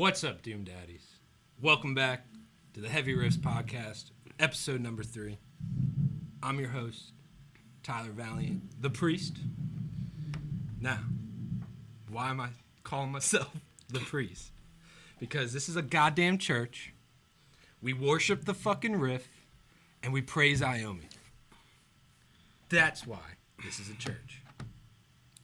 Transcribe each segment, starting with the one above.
What's up, Doom Daddies? Welcome back to the Heavy Riffs Podcast, episode number 3. I'm your host, Tyler Valiant, the priest. Now, why am I calling myself the priest? Because this is a goddamn church. We worship the fucking riff, and we praise Iomi. That's why this is a church.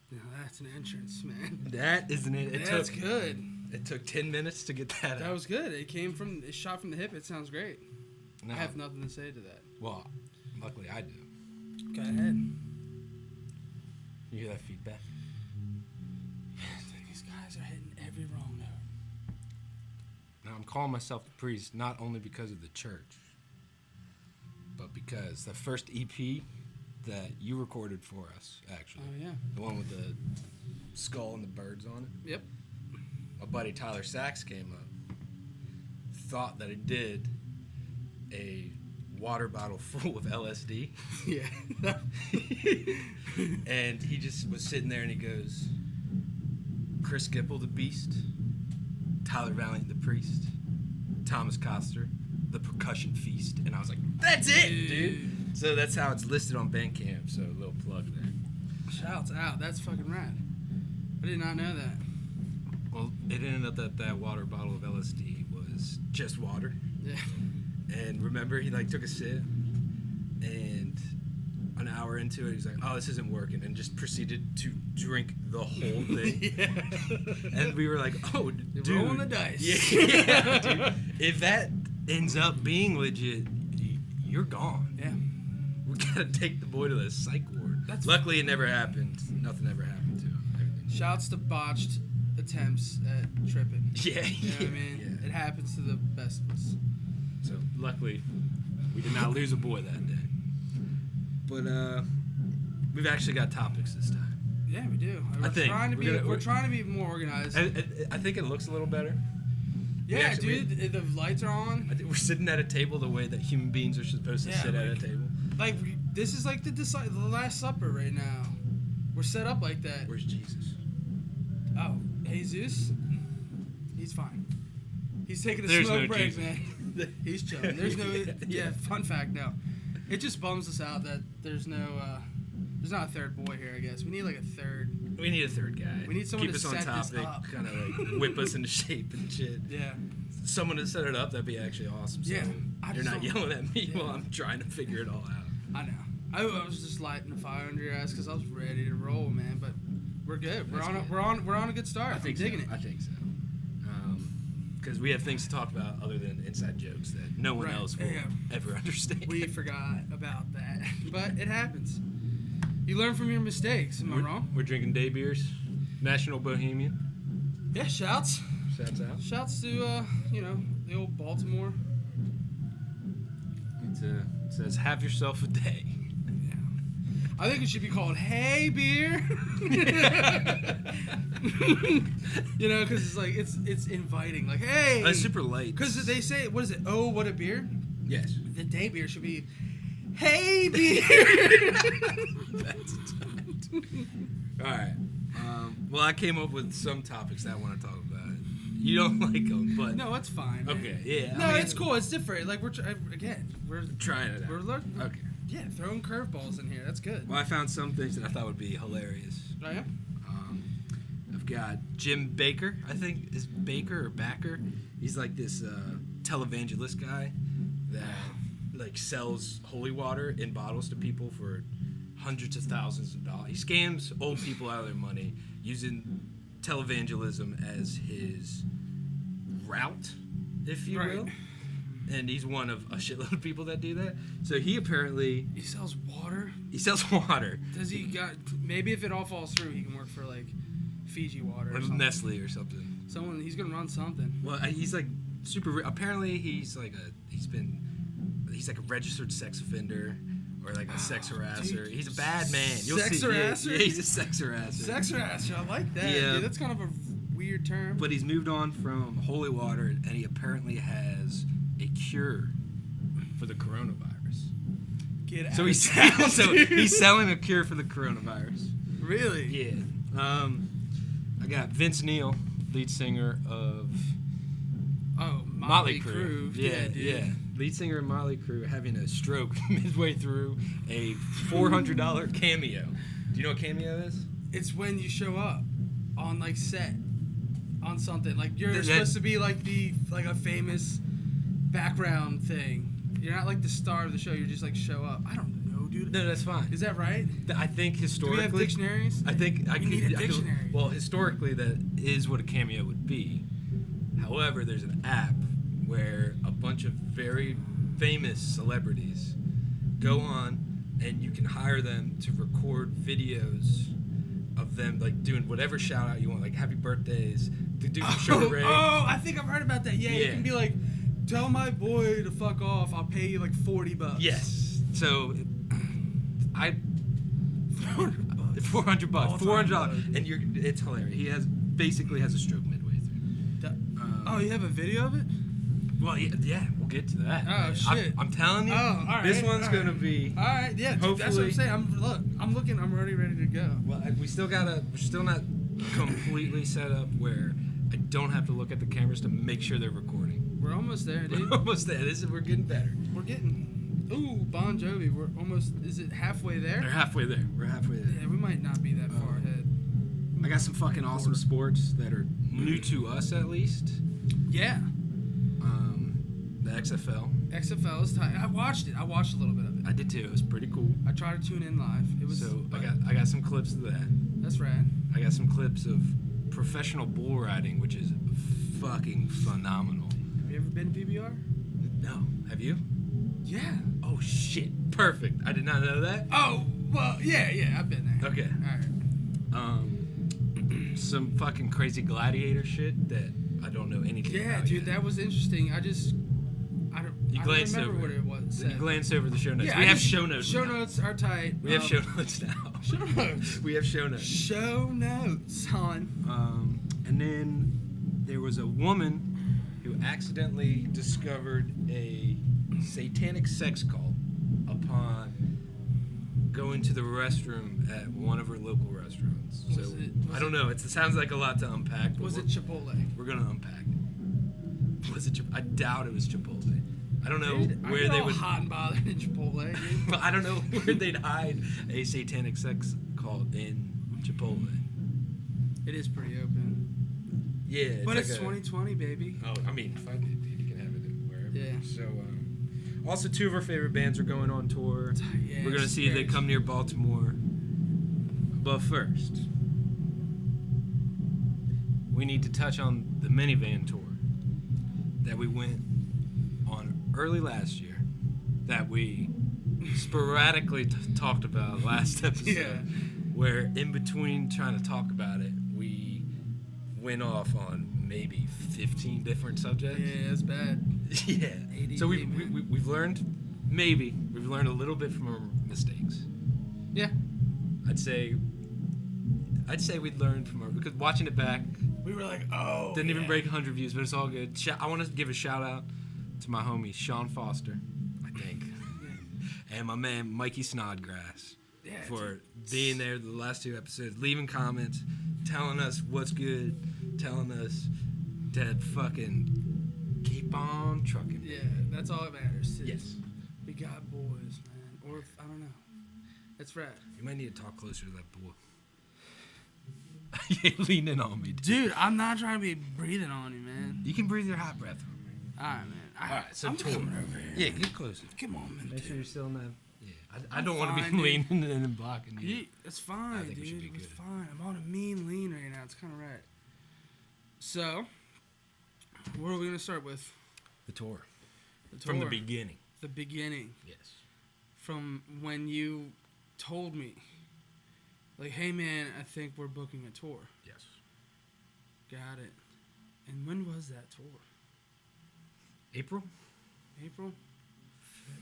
No, that's an entrance, man. That is an entrance. That's good. It took 10 minutes to get that out. That was good. It's shot from the hip. It sounds great. No. I have nothing to say to that. Well, luckily I do. Go ahead. You hear that feedback? These guys are hitting every wrong note. Now, I'm calling myself the priest not only because of the church, but because the first EP that you recorded for us, actually. Oh, yeah. The one with the skull and the birds on it. Yep. My buddy Tyler Sachs came up, thought that it did a water bottle full of LSD. Yeah. And he just was sitting there and he goes, Chris Gipple, the beast, Tyler Valiant, the priest, Thomas Coster, the percussion feast. And I was like, that's it, dude. So that's how it's listed on Bandcamp, so a little plug there. Shouts out. That's fucking rad. I did not know that. Well, it ended up that water bottle of LSD was just water. Yeah. And remember, he took a sip, and an hour into it, he's like, "Oh, this isn't working," and just proceeded to drink the whole thing. Yeah. And we were like, "Oh, dude, rolling the dice." Yeah, dude. If that ends up being legit, you're gone. Yeah. We gotta take the boy to the psych ward. Luckily, it never happened. Nothing ever happened to him. Shouts to botched attempts at tripping. Yeah, you know what I mean? Yeah. It happens to the best of us. So luckily, we did not lose a boy that day. But we've actually got topics this time. Yeah, we do. We're trying to be more organized. I think it looks a little better. Yeah, dude, the lights are on. I think we're sitting at a table the way that human beings are supposed to sit at a table. Like, this is like the Last Supper right now. We're set up like that. Where's Jesus? Oh, Jesus? He's fine. He's taking a There's smoke no break, Jesus. man. He's chilling. There's no... Yeah, fun fact, no. It just bums us out that there's no... there's not a third boy here, I guess. We need, like, a third... We need a third guy. We need someone keep to us on set topic, this up. kind of, like, whip us into shape and shit. Yeah. Someone to set it up, that'd be actually awesome. So Yeah. you're not yelling at me while I'm trying to figure it all out. I know. I was just lighting a fire under your ass because I was ready to roll, man. But we're good. We're on a good start. I think I'm digging so. it. I think so. Because we have things to talk about other than inside jokes that no one else will ever understand. We forgot about that, but it happens. You learn from your mistakes. Am I wrong? We're drinking day beers. National Bohemian. Yeah, shouts. Shouts out. Shouts to the old Baltimore. It says, "Have yourself a day." Yeah. I think it should be called "Hey Beer." Because it's like it's inviting. Like, hey. It's super light. Because they say, what is it? Oh, what a beer. Yes. The day beer should be, "Hey Beer." That's all right. Well, I came up with some topics that I want to talk about. You don't like them, but no, it's fine. Man. Okay, yeah. No, it's cool. It's different. Like we're trying it out. Okay. Yeah, throwing curveballs in here. That's good. Well, I found some things that I thought would be hilarious. Oh yeah. I've got Jim Bakker. I think is Baker or Bakker. He's like this televangelist guy that sells holy water in bottles to people for hundreds of thousands of dollars. He scams old people out of their money using televangelism as his route, if you will. And he's one of a shitload of people that do that. So he sells water. He sells water. Does he maybe if it all falls through, he can work for like Fiji water or something. Nestle or something. He's gonna run something. Well, he's like super. Apparently, he's like a registered sex offender or like a sex harasser. Dude. He's a bad man. You'll sex see. harasser? Yeah, he's a sex harasser. Sex harasser. I like that. Yeah. Dude, that's kind of a weird term. But he's moved on from holy water, and he apparently has a cure for the coronavirus. Get out. So he's selling a cure for the coronavirus. Really? Yeah. I got Vince Neil, lead singer of Motley Crue. Yeah, dude. Yeah. Lead singer of Motley Crue having a stroke midway through a $400 cameo. Do you know what cameo is? It's when you show up on like set on something. Like you're supposed to be like a famous background thing. You're not like the star of the show. You're just like show up. I don't know, dude. No, that's fine. Is that right? I think historically. Do we have dictionaries? I think we need a dictionary. Well, historically, that is what a cameo would be. However, there's an app where a bunch of very famous celebrities go on, and you can hire them to record videos of them like doing whatever shout out you want, like happy birthdays, to do some Sugar Ray. Oh, I think I've heard about that. Yeah, you can be like, tell my boy to fuck off. I'll pay you like $40. Yes. So, $400. $400, and it's hilarious. He basically has a stroke midway through. Oh, you have a video of it? Well, yeah, we'll get to that. Oh, shit. I'm telling you, all right, this one's going to be... All right, yeah, hopefully, that's what I'm saying. I'm looking, I'm already ready to go. Well, we're still not completely set up where I don't have to look at the cameras to make sure they're recording. We're almost there, dude. We're almost there. We're getting better. We're getting... Ooh, Bon Jovi. We're almost... Is it halfway there? We're halfway there. Yeah, we might not be that far ahead. I got some fucking awesome sports that are new to us, at least. Yeah. The XFL. XFL is tight. I watched it. I watched a little bit of it. I did too. It was pretty cool. I tried to tune in live. It was. So I got some clips of that. That's rad. I got some clips of professional bull riding, which is fucking phenomenal. Have you ever been to PBR? No. Have you? Yeah. Oh shit! Perfect. I did not know that. Oh well, yeah. I've been there. Okay. All right. Some fucking crazy gladiator shit that I don't know anything about. Yeah, dude, that was interesting. I don't remember what it was. You glanced over the show notes. Yeah, we have show notes. Show notes are tight. We have show notes now. Show notes. We have show notes. Show notes, hon. And then there was a woman who accidentally discovered a satanic sex cult upon going to the restroom at one of her local restaurants. I don't know. It sounds like a lot to unpack. Was it Chipotle? We're gonna unpack it. Was it? I doubt it was Chipotle. I don't know where they would hot and bothered in Chipotle. Dude. But I don't know where they'd hide a satanic sex cult in Chipotle. It is pretty open. Yeah, but it's 2020, baby. Oh, I mean, fuck it, you can have it wherever. Yeah. So, also two of our favorite bands are going on tour. Yeah, we're gonna see if they come near Baltimore. But first, we need to touch on the minivan tour that we went on early last year, that we sporadically talked about last episode. Yeah. Where in between trying to talk about it, we went off on maybe 15 different subjects. Yeah, that's bad. Yeah. ADD, So we've learned a little bit from our mistakes. Yeah. I'd say we'd learned from our, because watching it back, we were like, oh. didn't even break 100 views, but it's all good. I want to give a shout out to my homie Sean Foster, I think, and my man Mikey Snodgrass for being there the last two episodes, leaving comments, telling us what's good, telling us to fucking keep on trucking. Yeah, that's all that matters. Yes. We got boys, man. Or, I don't know. It's rad. You might need to talk closer to that boy. You're leaning on me, dude. I'm not trying to be breathing on you, man. You can breathe your hot breath on me. All right, man. All right, so I'm tour. coming over here. Yeah, get closer. Come on, man. Make sure you're still in that. Yeah, I don't fine, want to be leaning and blocking you. It's fine, I think dude. we should be It's good. fine. I'm on a mean lean right now. It's kind of rad. So, what are we gonna start with? The tour. The tour. From the beginning. The beginning. Yes. From when you told me, like, hey man, I think we're booking a tour. Yes. Got it. And when was that tour? April?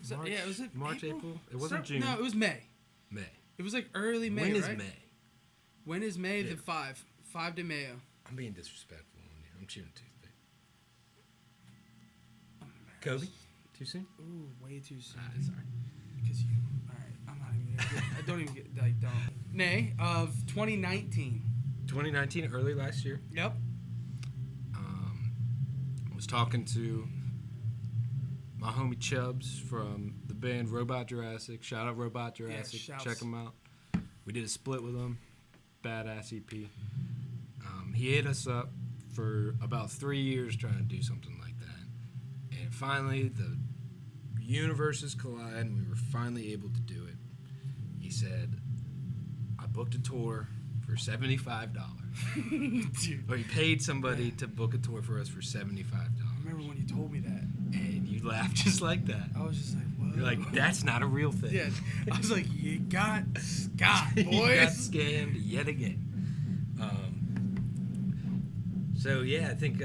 March, yeah, was it March, April? It wasn't June. No, it was May. May. It was like early May, When is right? May? When is May? Yeah. The 5 de Mayo. I'm being disrespectful on you. I'm chewing toothpick. I'm Kobe? Too soon? Ooh, way too soon. Sorry. Because you. Alright, I'm not even gonna get, I don't even get, like, don't. May of 2019. 2019, early last year. Yep. was talking to my homie Chubbs from the band Robot Jurassic. Shout out Robot Jurassic. Yeah, check him out. We did a split with him. Badass EP. He hit us up for about 3 years trying to do something like that. And finally, the universes collide, and we were finally able to do it. He said, I booked a tour for $75. Dude. Or he paid somebody to book a tour for us for $75. I remember when you told me that. And you laughed just like that. I was just like, what? You're like, that's not a real thing. Yeah. I was like, you got Scott, boys. You got scammed yet again. So yeah, I think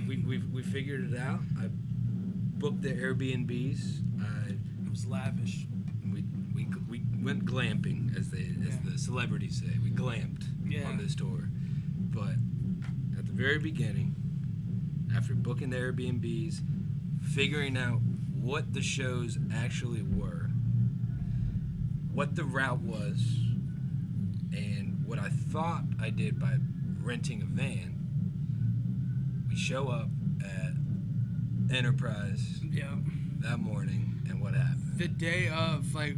we figured it out. I booked the Airbnbs. It was lavish. We went glamping, as the celebrities say. We glamped on this tour. But at the very beginning, after booking the Airbnbs, figuring out what the shows actually were, what the route was, and what I thought I did by renting a van, we show up at Enterprise that morning, and what happened? The day of, I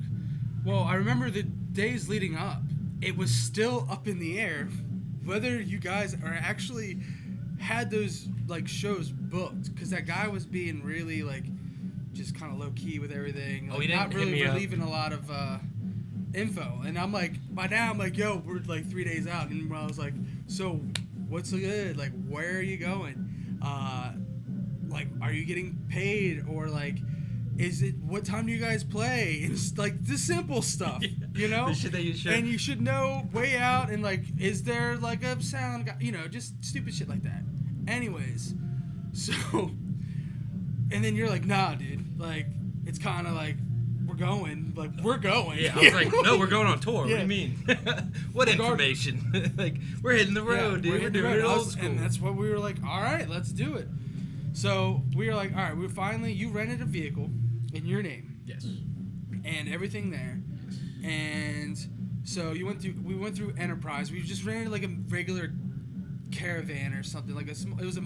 remember the days leading up, it was still up in the air whether you guys are actually had those shows booked, because that guy was being really just kind of low key with everything, he didn't not really hit me relieving a lot of info. And I'm like, by now I'm like, yo, we're 3 days out, and I was like, so what's good? Where are you going? Are you getting paid, or is it, what time do you guys play? And it's the simple stuff, you know? The shit that you should. And you should know way out, and is there a sound guy, just stupid shit like that. Anyways, so, and then you're like, nah, dude, it's kind of we're going, we're going. Yeah, I was like, no, we're going on tour. Yeah. What do you mean? What information? We're hitting the road, dude. We're doing it old school. And that's what we were like, all right, let's do it. So we were like, all right, you rented a vehicle in your name. Yes. And everything there. And so we went through Enterprise. We just rented a regular caravan or something, it was a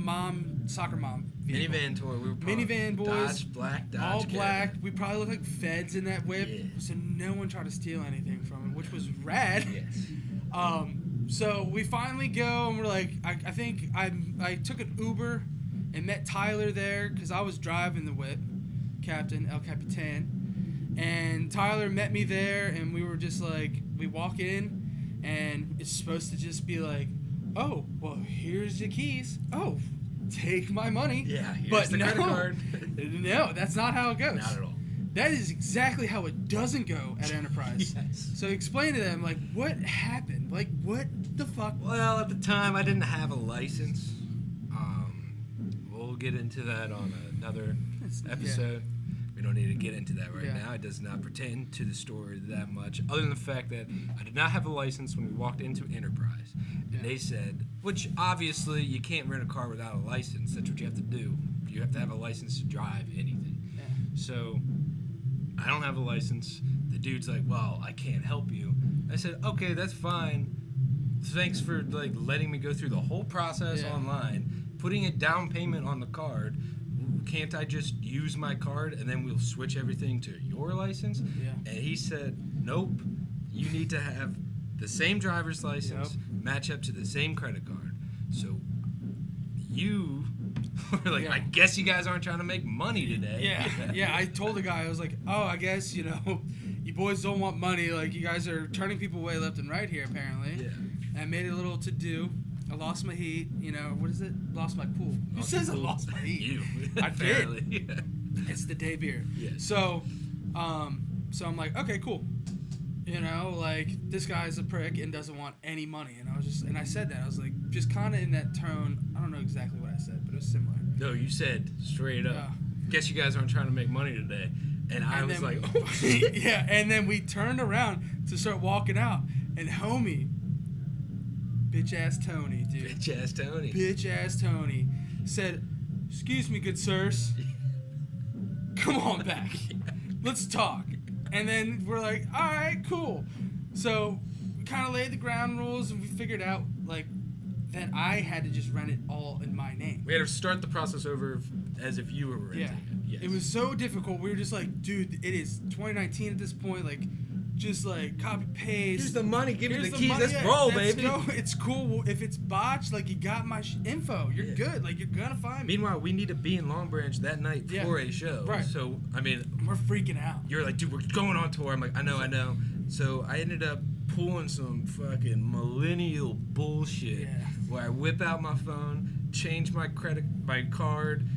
soccer mom vehicle. Minivan tour. We were minivan boys, Dodge all caravan. black. We probably looked like feds in that whip, so no one tried to steal anything from it, which was rad. Yes. So we finally go, and we're like, I think I took an Uber and met Tyler there, because I was driving the whip, Captain El Capitan, and Tyler met me there, and we were just we walk in, and it's supposed to just be oh, well, here's your keys. Oh, take my money. Yeah, here's the credit card. No, that's not how it goes. Not at all. That is exactly how it doesn't go at Enterprise. Yes. So explain to them, what happened? What the fuck? Well, at the time, I didn't have a license. We'll get into that on another episode. We don't need to get into that right now. It does not pertain to the story that much, other than the fact that I did not have a license when we walked into Enterprise. And they said, which obviously you can't rent a car without a license. That's what you have to do. You have to have a license to drive anything. Yeah. So I don't have a license. The dude's like, well, I can't help you. I said, okay, that's fine. Thanks for letting me go through the whole process online, putting a down payment on the card. Can't I just use my card and then we'll switch everything to your license? Yeah. And he said, nope, you need to have the same driver's license, match up to the same credit card. So you were I guess you guys aren't trying to make money today. Yeah. Yeah, I told the guy, I was like, oh, I guess, you boys don't want money. You guys are turning people away left and right here, apparently. Yeah. And I made it a little to-do. I lost my heat, what is it? Lost my cool. Who says I lost my heat? You. I did. Yeah. It's the day beer. Yeah. So I'm like, okay, cool. This guy's a prick and doesn't want any money. And I said that. I was just kind of in that tone. I don't know exactly what I said, but it was similar. No, you said straight up, guess you guys aren't trying to make money today. And I was like, oh, shit. Yeah, and then we turned around to start walking out, and homie, bitch-ass Tony, dude. Bitch-ass Tony. Bitch-ass Tony said, excuse me, good sirs. Come on back. Let's talk. And then we're like, all right, cool. So we kind of laid the ground rules, and we figured out, then I had to just rent it all in my name. We had to start the process over as if you were renting it. Yes. It was so difficult. We were just like, dude, it is 2019 at this point. Like, just like copy paste. Here's the money. Give me the keys. Money. Let's roll, baby. Go. It's cool. If it's botched, like you got my info. You're good. Like you're gonna find me. Meanwhile, we need to be in Long Branch that night for a show. Right. So I mean, we're freaking out. You're like, dude, we're going on tour. I'm like, I know. So I ended up pulling some fucking millennial bullshit where I whip out my phone, change my card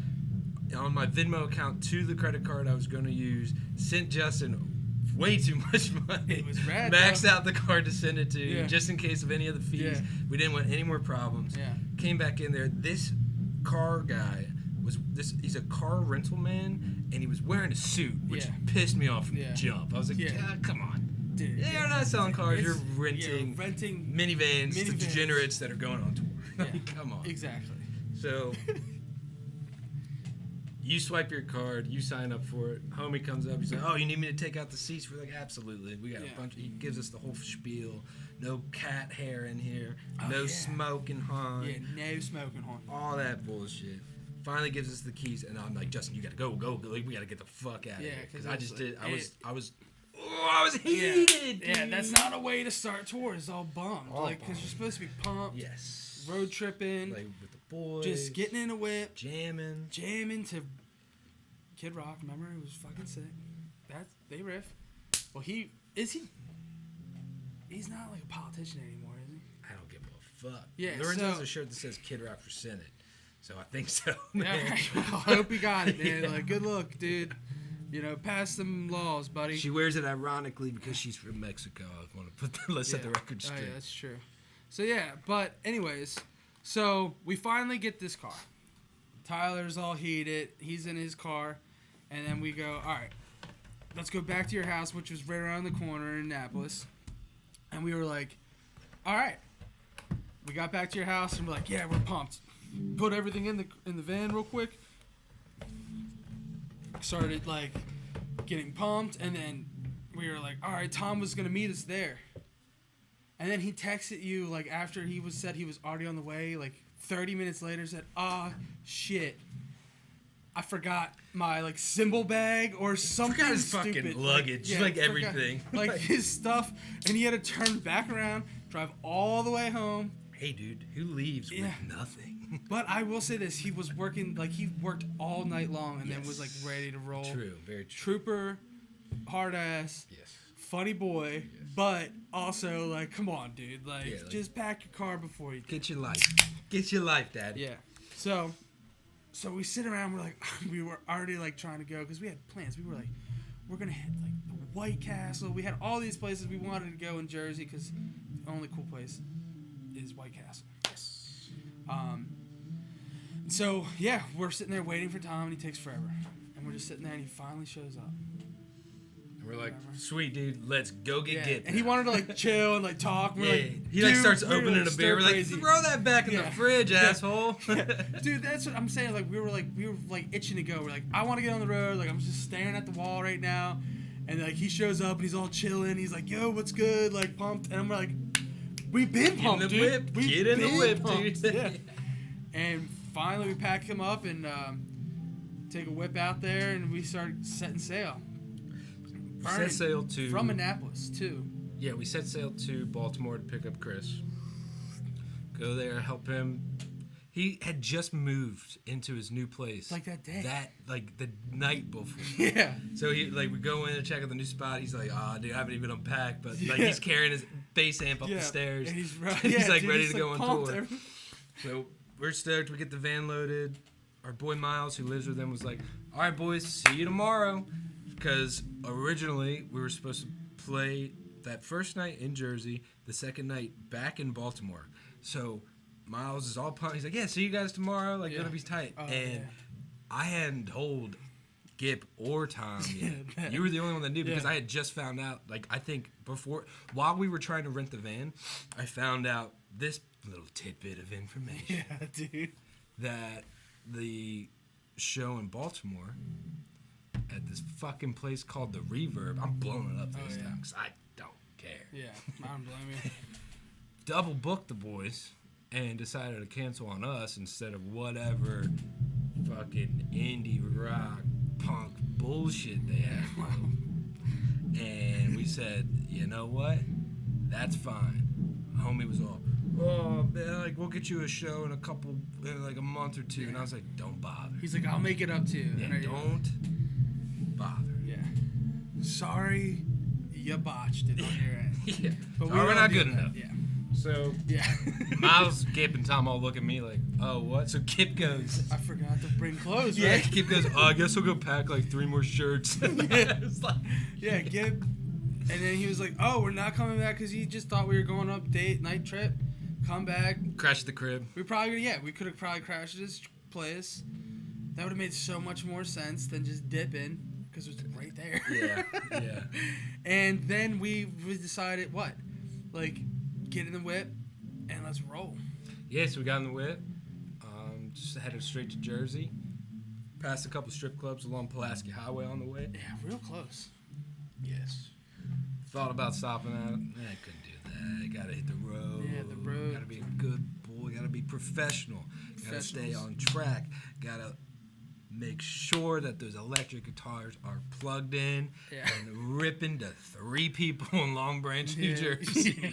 on my Venmo account to the credit card I was going to use, sent Justin way too much money. It was rad, maxed out the card to send it to just in case of any of the fees. Yeah. We didn't want any more problems. Yeah. Came back in there. This car guy he's a car rental man, and he was wearing a suit, which pissed me off from the jump. I was like, come on. Dude, you're not selling cars, you're renting minivans to degenerates that are going on tour. Come on. Exactly. So you swipe your card, you sign up for it. Homie comes up, he's like, "Oh, you need me to take out the seats?" We're like, "Absolutely." We got a bunch. He gives us the whole spiel. No cat hair in here. No smoking hon. Yeah, no smoking hon. All that bullshit. Finally gives us the keys, and I'm like, "Justin, you gotta go. Like, we gotta get the fuck out of here." Because I was heated. Yeah, that's not a way to start tours. It's all bummed. Because you're supposed to be pumped. Yes. Road tripping. Like with the boys. Just getting in a whip. Jamming to Kid Rock. Remember? It was fucking sick. They riff. Well, he's not like a politician anymore, is he? I don't give a fuck. Yeah, Lorenzo has a shirt that says Kid Rock for Senate. So I think so, man. Yeah, I hope he got it, man. Like, good luck, dude. You know, pass some laws, buddy. She wears it ironically because she's from Mexico. I want to set the record straight. Oh, yeah, that's true. So, but anyways, so we finally get this car. Tyler's all heated. He's in his car. And then we go, all right, let's go back to your house, which was right around the corner in Annapolis. And we were like, all right. We got back to your house, and we're like, yeah, we're pumped. Put everything in the van real quick. Started like getting pumped, and then we were like, all right, Tom was gonna meet us there. And then he texted you like after said he was already on the way, like 30 minutes later, said, shit, I forgot my like cymbal bag or something. Forgot his stupid. Fucking luggage, everything, like his stuff, and he had to turn back around, drive all the way home. Hey, dude, who leaves with nothing? But I will say this: he was working, like he worked all night long, and then was like ready to roll. True, very true. Trooper, hard ass, funny boy, but also like, come on, dude, like just pack your car before you get your life, Daddy. Yeah. So we sit around. We're like, we were already like trying to go because we had plans. We were like, we're gonna hit like the White Castle. We had all these places we wanted to go in Jersey because the only cool place is White Castle. Yes. So we're sitting there waiting for Tom, and he takes forever. And we're just sitting there, and he finally shows up. And we're like, sweet dude, let's go get. And he wanted to like chill and like talk. We're like, he like starts opening a beer. We're like, throw that back in the fridge, asshole. Dude, that's what I'm saying. Like we were itching to go. We're like, I want to get on the road. Like I'm just staring at the wall right now. And like he shows up and he's all chilling. He's like, yo, what's good? Like pumped. And I'm like, we've been pumped, dude. Get in the whip, dude. Yeah. And finally we pack him up and take a whip out there, and we start setting sail. Set sail to from Annapolis too. Yeah, we set sail to Baltimore to pick up Chris. Go there, help him. He had just moved into his new place. Like that day. Like the night before. Yeah. So we go in and check out the new spot. He's like, dude, I haven't even unpacked, but like he's carrying his bass amp up the stairs. And he's like dude, ready to go like on tour. So we're stoked. We get the van loaded. Our boy Miles, who lives with him, was like, all right, boys, see you tomorrow. Because originally we were supposed to play that first night in Jersey, the second night back in Baltimore. So Miles is all pumped. He's like, yeah, see you guys tomorrow. Like, it'll be tight. I hadn't told Gip or Tom yet. You were the only one that knew because I had just found out, like, I think while we were trying to rent the van, I found out this little tidbit of information. Yeah, dude. That the show in Baltimore at this fucking place called the Reverb. I'm blowing it up this time because I don't care. Yeah, I don't blame you. Double booked the boys and decided to cancel on us instead of whatever fucking indie rock punk bullshit they had. And we said, you know what? That's fine. Homie was all, oh man, like we'll get you a show in a month or two. And I was like, don't bother. He's like, I'll make it up to you. Yeah, don't bother. Yeah. Sorry, you botched it on your end. Yeah. But we're not good enough. Yeah. So Miles, Kip, and Tom all look at me like, oh, what? So Kip goes, I forgot to bring clothes, yeah, right? Kip goes, oh, I guess we'll go pack like 3 more shirts. It's like, yeah, Kip. And then he was like, oh, we're not coming back because he just thought we were going up night trip. Come back. Crash the crib. We could have probably crashed at his place. That would have made so much more sense than just dipping because it was right there. Yeah. And then we decided, what? Like, get in the whip and let's roll. Yeah, so we got in the whip. Just headed straight to Jersey. Passed a couple strip clubs along Pulaski Highway on the way. Yeah, real close. Yes. Thought about stopping at it. I couldn't do that. I gotta hit the road. Yeah, the road. Gotta be a good boy. Gotta be professional. Gotta stay on track. Gotta make sure that those electric guitars are plugged in and ripping to 3 people in Long Branch, New Jersey.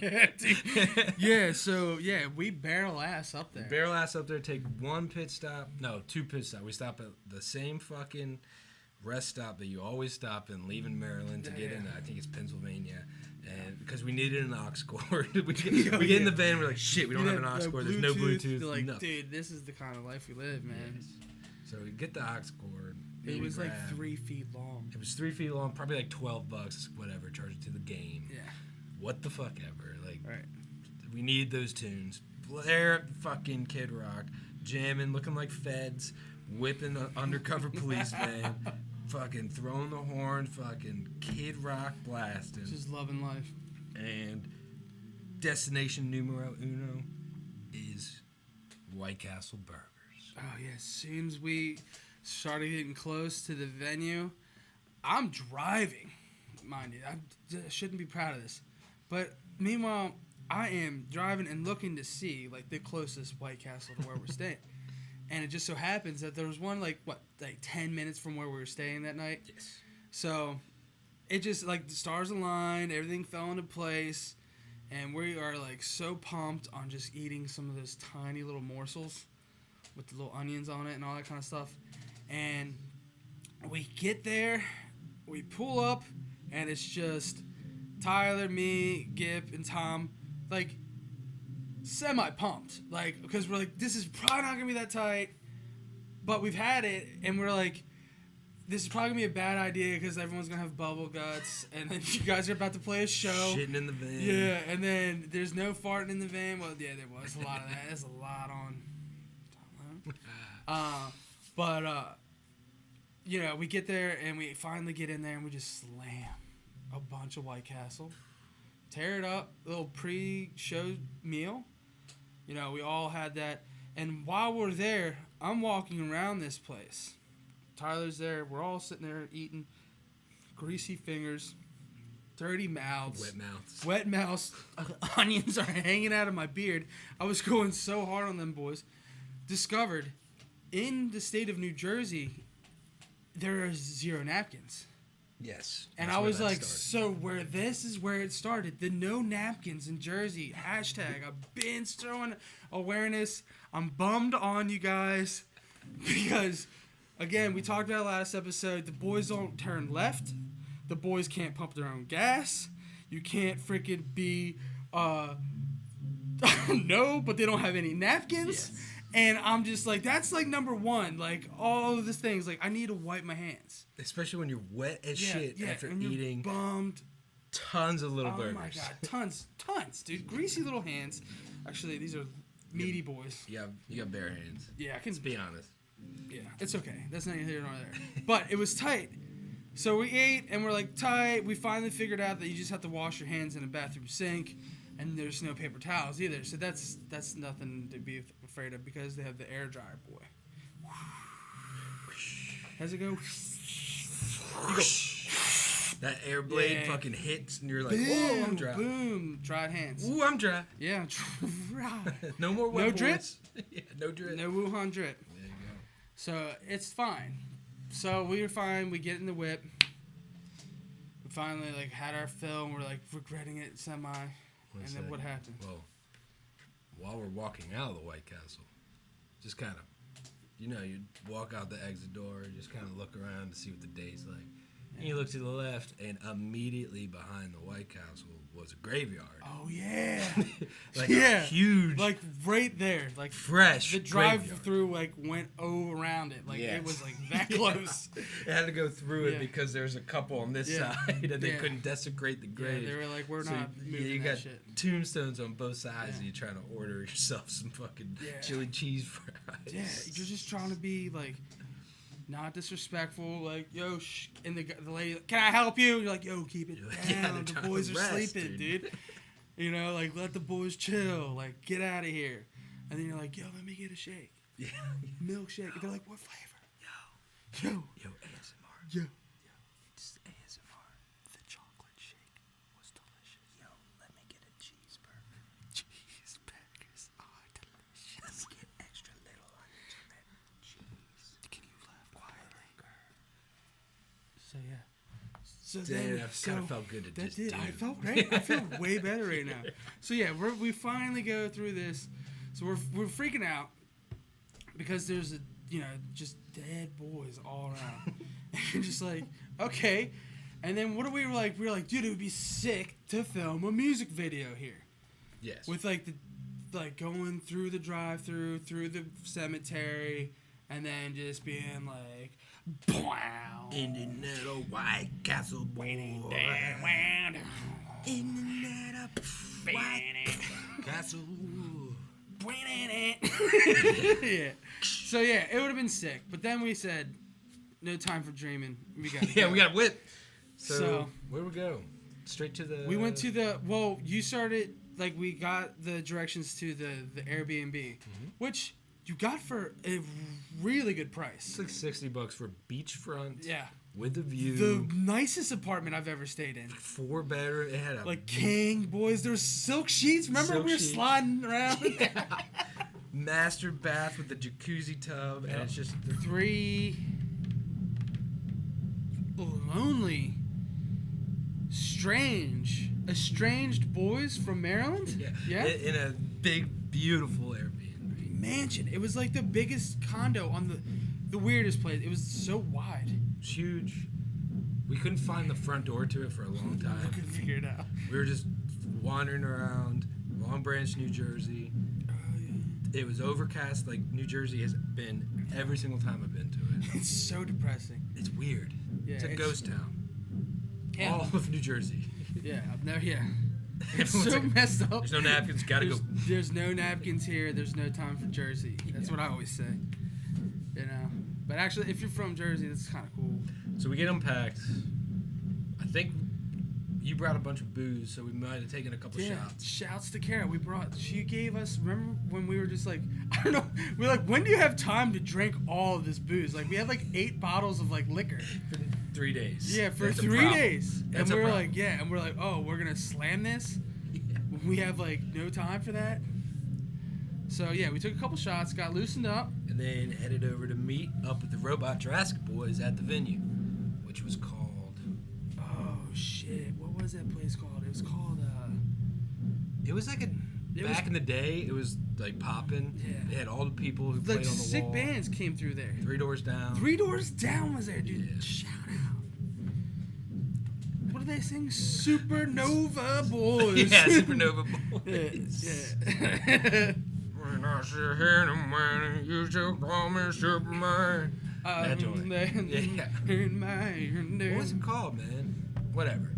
So we barrel ass up there. Take 1 pit stop. No, 2 pit stops. We stop at the same fucking rest stop that you always stop in, leaving Maryland to get in. I think it's Pennsylvania, and because we needed an aux cord, we get in the van. We're like, shit, we don't have an aux cord. There's no Bluetooth. You're like, nothing. dude, this is the kind of life we live, man. Yes. So we get the aux cord. It was like 3 feet long. It was 3 feet long, probably like $12, whatever. Charge it to the game. Yeah. What the fuck ever. Like, right. We need those tunes. Blair fucking Kid Rock, jamming, looking like feds, whipping an undercover police van. Fucking throwing the horn, fucking Kid Rock blasting. Just loving life. And destination numero uno is White Castle Burgers. Oh, yeah. As soon as we started getting close to the venue, I'm driving. Mind you, I shouldn't be proud of this. But meanwhile, I am driving and looking to see, like, the closest White Castle to where we're staying. And it just so happens that there was one, like 10 minutes from where we were staying that night. Yes. So it just, like, the stars aligned, everything fell into place, and we are, like, so pumped on just eating some of those tiny little morsels with the little onions on it and all that kind of stuff. And we get there, we pull up, and it's just Tyler, me, Gip, and Tom, like, semi-pumped, like, because we're like, this is probably not gonna be that tight, but we've had it, and we're like, this is probably gonna be a bad idea because everyone's gonna have bubble guts, and then you guys are about to play a show. Shitting in the van. Yeah, and then there's no farting in the van. Well, yeah, there was a lot of that. There's a lot on. We get there, and we finally get in there, and we just slam a bunch of White Castle, tear it up, a little pre-show meal. We all had that. And while we're there, I'm walking around this place. Tyler's there. We're all sitting there eating. Greasy fingers. Dirty mouths. Wet mouths. Onions are hanging out of my beard. I was going so hard on them boys. Discovered, in the state of New Jersey, there are 0 napkins. Yes. And I was like, so this is where it started. The no napkins in Jersey. Hashtag. I've been throwing awareness. I'm bummed on you guys. Because, again, we talked about last episode. The boys don't turn left. The boys can't pump their own gas. You can't freaking be, no, but they don't have any napkins. Yes. And I'm just like, that's like number 1. Like, all of these things. Like, I need to wipe my hands. Especially when you're wet as shit after and eating bummed. Tons of little burgers. Oh, my God. Tons, dude. Greasy little hands. Actually, these are meaty boys. You got bare hands. Yeah, I can... Let's be honest. Yeah, it's okay. That's neither here nor there. But it was tight. So we ate, and we're like, tight. We finally figured out that you just have to wash your hands in a bathroom sink. And there's no paper towels either, so that's nothing to be afraid of because they have the air dryer, boy. How's it go? You go. That air blade fucking hits, and you're like, boom, "Whoa, I'm dry." Boom, dried hands. Ooh, I'm dry. Yeah, dry. No more wet No boys. drip? Yeah, no drip. No Wuhan drip. There you go. So it's fine. So we were fine. We get in the whip. We finally like had our film. We're like regretting it semi. And then what happened? Well, while we're walking out of the White Castle, just kind of, you walk out the exit door, just kind of look around to see what the day's like. And you look to the left, and immediately behind the White Castle was a graveyard. Oh yeah, a huge, like right there, like fresh. The drive-through like went around it, like it was like that close. It had to go through it because there's a couple on this side, and they couldn't desecrate the grave. Yeah, they were like, we're not moving you that got shit. tombstones on both sides, and you're trying to order yourself some fucking chili cheese fries. Yeah, you're just trying to be like. Not disrespectful, like, yo, and the lady, can I help you? You're like, yo, keep it down. The boys are sleeping, dude. You know, like, let the boys chill. Like, get out of here. And then you're like, yo, let me get a shake. Yeah. Milkshake. And they're like, what flavor? Yo, ASMR. Yo. It's ASMR. The chocolate shake was delicious. Yo, let me get a cheeseburger. Cheeseburgers are delicious. Let's get extra little onions on that cheese. Can you laugh quietly? So yeah. So Damn, that kind of felt good to just do. I felt great. I feel way better right now. So yeah, we finally go through this. So we're freaking out because there's just dead boys all around. And you're just like, okay. And then what are we like? We were like, dude, it would be sick to film a music video here. Yes. With like going through the drive-through, through the cemetery, and then just being like, wow. In the little White Castle, boy. In the little White Castle. Yeah. So yeah, it would have been sick. But then we said, no time for dreaming. We got we got to whip. So where we go? Straight to the. We went to the. Well, you started like we got the directions to the Airbnb, which you got for a really good price. It's like $60 for beachfront. Yeah. With a view. The nicest apartment I've ever stayed in. 4-bedroom. It had a like king boys. There was silk sheets. Remember we were sliding around. Yeah. Master bath with the jacuzzi tub, and it's just 3 lonely, estranged boys from Maryland. Yeah. In a big, beautiful Airbnb mansion. It was like the biggest condo on the weirdest place. It was so wide. It's huge. We couldn't find the front door to it for a long time. We couldn't figure it out. We were just wandering around Long Branch, New Jersey. It was overcast like New Jersey has been every single time I've been to it. It's so depressing. It's weird. Yeah, it's a ghost town. Yeah. All of New Jersey. Yeah, I've never. Yeah. It's so messed up. There's no napkins. Gotta go. There's no napkins here. There's no time for Jersey. That's what I always say. You know. But actually, if you're from Jersey, that's kind of cool. So we get unpacked. I think you brought a bunch of booze, so we might have taken a couple shots. Shouts to Kara. She gave us, remember when we were just like, I don't know, we were like, when do you have time to drink all of this booze? Like, we had like 8 bottles of like liquor. For 3 days. Yeah, for That's 3 days. That's and we were problem. like, and we're like, oh, we're going to slam this? Yeah. We have like no time for that? So yeah, we took a couple shots, got loosened up. And then headed over to meet up with the Robot Jurassic Boys at the venue, which was called... Oh, shit. What was that place called? It was called... It was like back in the day, it was like popping. Yeah. They had all the people who played on the wall. Sick bands came through there. 3 Doors Down. 3 Doors Down was there, dude. Yeah. Shout out. What do they sing? Supernova Boys. Yeah, Supernova Boys. Yeah. When I see him, man, you shall call me Superman. That joint. Yeah. What was it called, man? Whatever.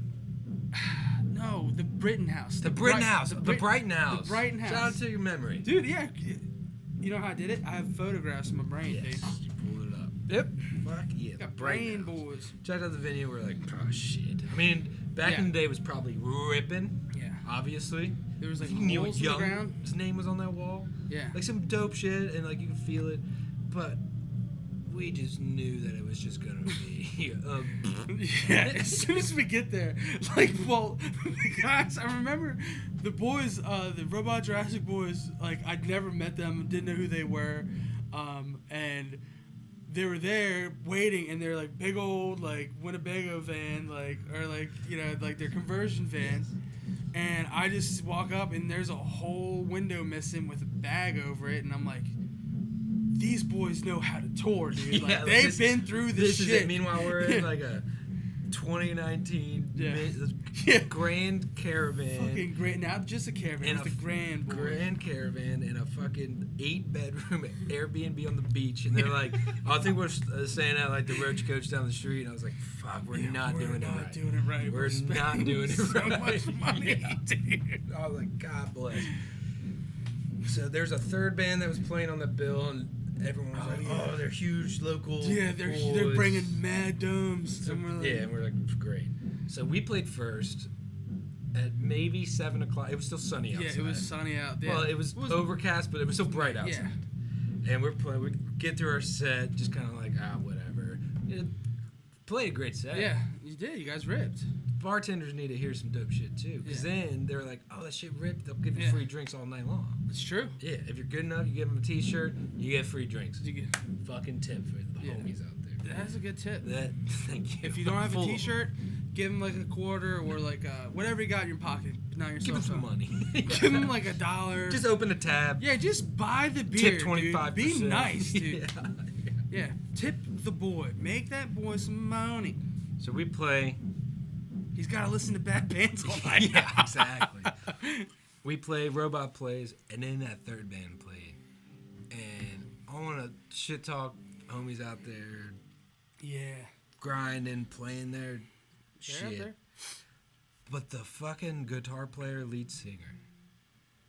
No, the Brighton House. The Brighton House. The Brighton House. The Brighton House. Shout out to your memory. Dude, yeah. You know how I did it? I have photographs in my brain, Yes, dude. you pulled it up. Yep. Fuck yeah. Got brain boys. Checked out the video. We're like, oh shit. I mean, back in the day, it was probably ripping. Yeah. Obviously. There was like Neil holes in the ground. Young's name was on that wall. Yeah. Like some dope shit, and like you could feel it. But we just knew that it was just gonna be. Yeah, as soon as we get there, like, well, guys, I remember the boys, the Robot Jurassic boys. Like, I'd never met them, didn't know who they were, and they were there waiting, and they're like big old like Winnebago van, like, or like, you know, like their conversion van. Yes. And I just walk up, and there's a whole window missing with a bag over it, and I'm like, these boys know how to tour, dude. Like, they've been through this shit. Is it. Meanwhile, we're in like a 2019 Grand Caravan. Fucking great. Not just a caravan, it's a Grand boy. Grand Caravan in a fucking 8-bedroom Airbnb on the beach. And they're like, I think we're staying at like the Roach Coach down the street. And I was like, fuck, we're not doing it right. We're not doing it right. So much money, dude. I was like, God bless. So there's a third band that was playing on the bill, and everyone was oh, they're huge local. Yeah, they're bringing mad domes. So, and we're like, great. So we played first at maybe 7 o'clock. It was still sunny outside. Yeah, it was sunny out there. Well, it was overcast, but it was still bright outside. Yeah. And we're playing. We get through our set, just kind of like, whatever. Played a great set. Yeah, you did. You guys ripped. Bartenders need to hear some dope shit too, because then they're like, oh, that shit ripped. They'll give you free drinks all night long. It's true. Yeah, if you're good enough, you give them a T-shirt, you get free drinks. You get fucking tip for the homies out there. That's a good tip. Thank you. If you don't have a T-shirt, give them like a quarter or like whatever you got in your pocket. Not yourself. Give them some money. Give them like $1. Just open a tab. Yeah, just buy the beer. Tip 25%. Be nice, dude. Yeah. Tip the boy. Make that boy some money. So we play. He's got to listen to bad bands all night. Yeah, exactly. We play, Robot plays, and then that third band played. And I want to shit talk homies out there. Yeah. Grinding, playing their shit. But the fucking guitar player, lead singer,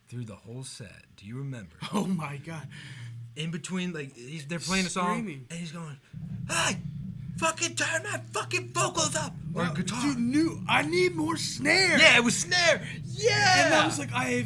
through the whole set, do you remember? Oh my God. In between, like, they're playing a song, and he's going, hey! Fucking turn my fucking vocals up or guitar. Dude, I need more snare. Yeah, it was snare. Yeah. And I was like, I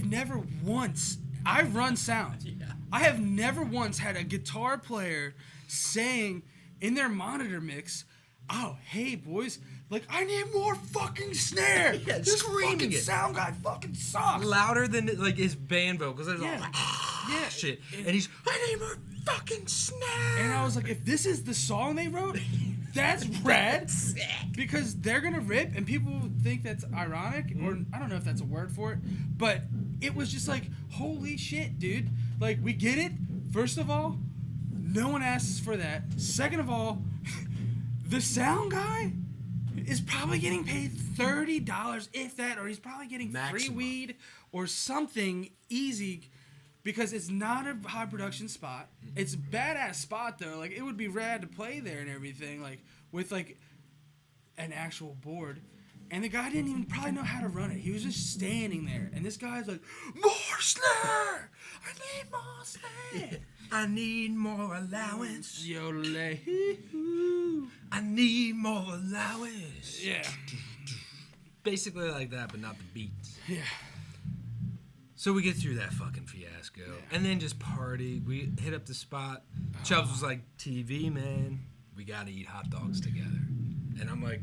run sound. Yeah. I have never once had a guitar player saying in their monitor mix, oh, hey, boys, like, I need more fucking snare. Yeah, this screaming fucking it. Sound guy fucking sucks. Louder than, like, his band vocals. There's all like, shit. And he's, I need more fucking snare. And I was like, if this is the song they wrote, that's rad. Because they're going to rip, and people think that's ironic, or I don't know if that's a word for it, but it was just like, holy shit, dude. Like, we get it. First of all, no one asks for that. Second of all, the sound guy is probably getting paid $30, if that, or he's probably getting free weed or something easy, because it's not a high production spot. It's a badass spot though. Like, it would be rad to play there and everything, like with like an actual board. And the guy didn't even probably know how to run it. He was just standing there, and this guy's like, more snare! I need more snare! Yeah. I need more allowance. Yodelay. I need more allowance. Yeah. Basically like that, but not the beats. Yeah. So we get through that fucking fiasco. Yeah. And then just party. We hit up the spot. Chubbs was like, TV, man, we gotta eat hot dogs together. And I'm like,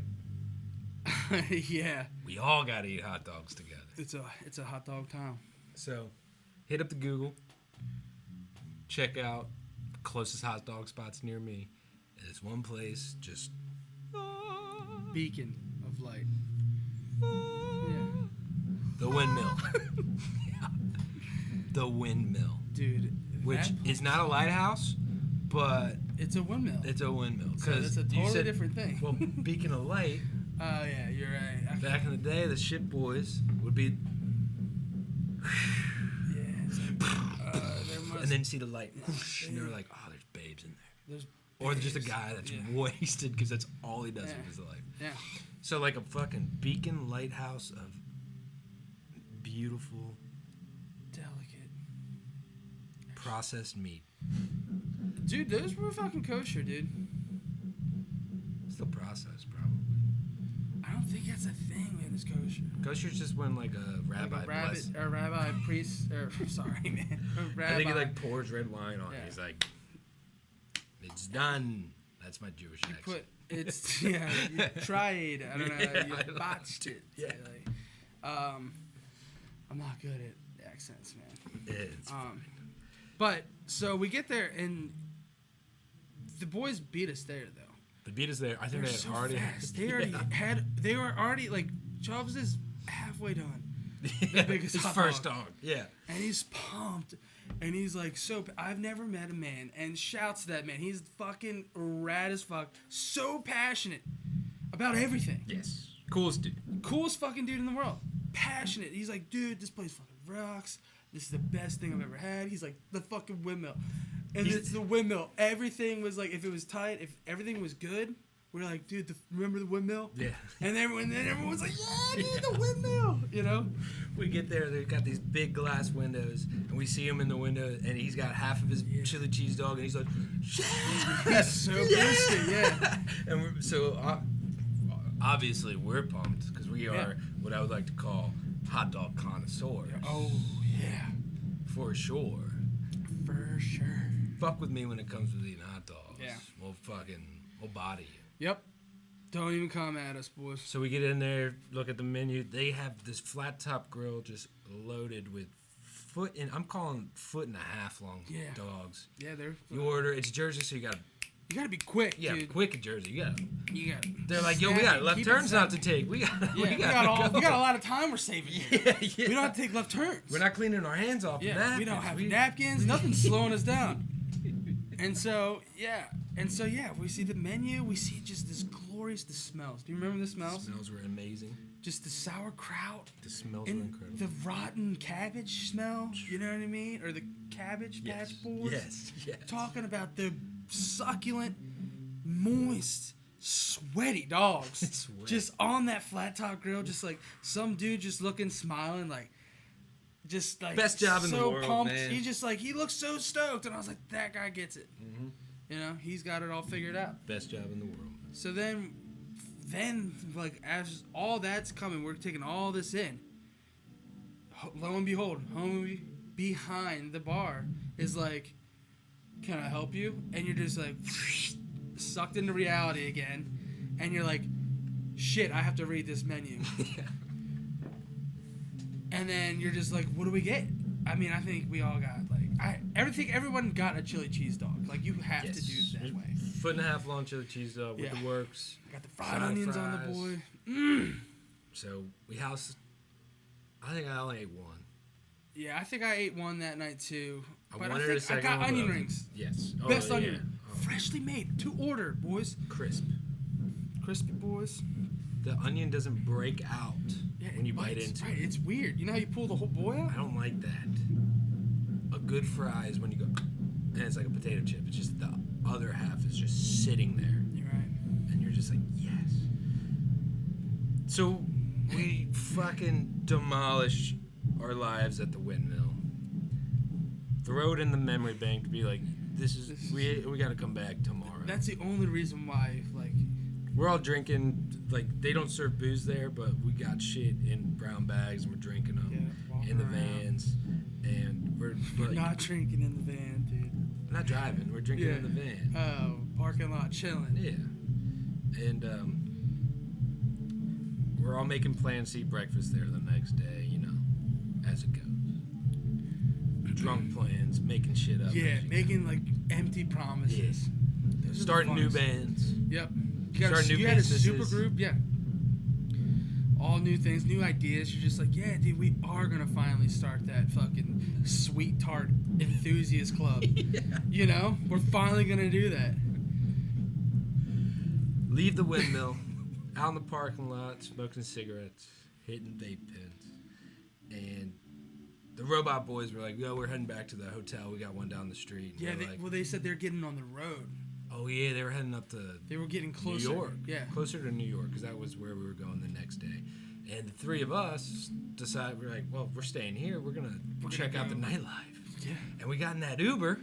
yeah. We all gotta eat hot dogs together. It's a hot dog time. So, hit up the Google. Check out the closest hot dog spots near me. And it's one place, just beacon of light. Yeah. The Windmill. Yeah. The Windmill. Dude. Which is not a lighthouse, but it's a windmill. It's a windmill. So it's a totally different thing. Well, beacon of light. Oh, yeah, you're right. Okay. Back in the day, the shit boys would be... and then see the light. And they were like, oh, there's babes in there. Or just a guy that's wasted because that's all he does with his life. Yeah. So like a fucking beacon lighthouse of beautiful, delicate, processed meat. Dude, those were fucking kosher, dude. Still processed, probably. I don't think that's a thing, man. It's kosher. Kosher's just when like a rabbi priest, or sorry, man. I think he like pours red wine on it. He's like, It's done. That's my Jewish accent. You tried. I don't know. You botched it. Yeah. Like, I'm not good at accents, man. It's but so we get there and the boys beat us there though. The beat is there. I think They're they so already fast. They were already like Chubbs is halfway done. The biggest his hot first dog. dog. Yeah. And he's pumped. And he's like, I've never met a man. And shouts to that man. He's fucking rad as fuck. So passionate about everything. Yes. Coolest dude. Coolest fucking dude in the world. Passionate. He's like, dude, this place fucking rocks. This is the best thing I've ever had. He's like, the fucking windmill. And it's the windmill. Everything was like, if it was tight, if everything was good, we're like, dude, remember the windmill? Yeah. And everyone's like, yeah, dude, the windmill. You know? We get there, they've got these big glass windows, and we see him in the window, and he's got half of his chili cheese dog, and he's like, yeah! He's so boosted, yeah. And obviously we're pumped, because we are what I would like to call hot dog connoisseurs. Oh, yeah. For sure. For sure. Fuck with me when it comes to eating hot dogs. Yeah. We'll body you. Yep. Don't even come at us, boys. So we get in there, look at the menu. They have this flat top grill just loaded with I'm calling 1.5 foot long dogs. Yeah, they're. You order, it's Jersey, so you gotta be quick, yeah, dude. quick in Jersey. You gotta. They're like, snap we got it, left keep turns it not to snappy. take. We got We got a lot of time we're saving here. Yeah. We don't have to take left turns. We're not cleaning our hands off. Yeah, napkins. we don't have napkins. Nothing's slowing us down. And so we see the menu. We see just this glorious. The smells. Do you remember the smells? The smells were amazing. Just the sauerkraut. The smells were and incredible. the rotten cabbage smell. You know what I mean? Or the cabbage patch boys. Yes. Talking about the succulent, moist, sweaty dogs. Just on that flat top grill, just like some dude just looking, smiling, like. Just like best job in the world, pumped. man. He just like he looks so stoked, and I was like, that guy gets it. Mm-hmm. You know, he's got it all figured out. Best job in the world. So then like as all that's coming, we're taking all this in. Lo and behold, homie behind the bar is like, "Can I help you?" And you're just like sucked into reality again, and you're like, "Shit, I have to read this menu." And then you're just like, what do we get? I mean, I think we all got everyone got a chili cheese dog. Like you have to do it that way. 1.5 foot long chili cheese dog with the works. I got the fried onions on the boy. So we housed. I think I only ate one. Yeah, I think I ate one that night too. I wanted a second I got one, onion rings. Yes. Best onion. Freshly made. To order, boys. Crisp. Crispy, boys. The onion doesn't break out when you bite into it. It's weird. You know how you pull the whole boy out? I don't like that. A good fry is when you go, and it's like a potato chip. It's just the other half is just sitting there. You're right. And you're just like, yes. So we fucking demolish our lives at the windmill. Throw it in the memory bank to be like, we got to come back tomorrow. That's the only reason why, like. We're all drinking, like, they don't serve booze there, but we got shit in brown bags and we're drinking them in the vans. And we're like, not drinking in the van, dude. Not driving, we're drinking in the van. Oh, parking lot chilling. Yeah. And we're all making plans to eat breakfast there the next day, you know, as it goes. Drunk plans, making shit up. Yeah, making, like, empty promises. Yeah. Starting new bands. Yep. You had a super group, all new things, new ideas. You're just like, yeah, dude, we are gonna finally start that fucking sweet tart enthusiast club. You know, we're finally gonna do that. Leave the windmill, out in the parking lot, smoking cigarettes, hitting vape pens, and the robot boys were like, "Yo, we're heading back to the hotel. We got one down the street." Yeah, they said they're getting on the road. Oh yeah, they were heading up to. They were getting closer. New York. Yeah, closer to New York because that was where we were going the next day. And the three of us decided we're like, well, we're staying here. We're gonna check out the nightlife. Yeah. And we got in that Uber.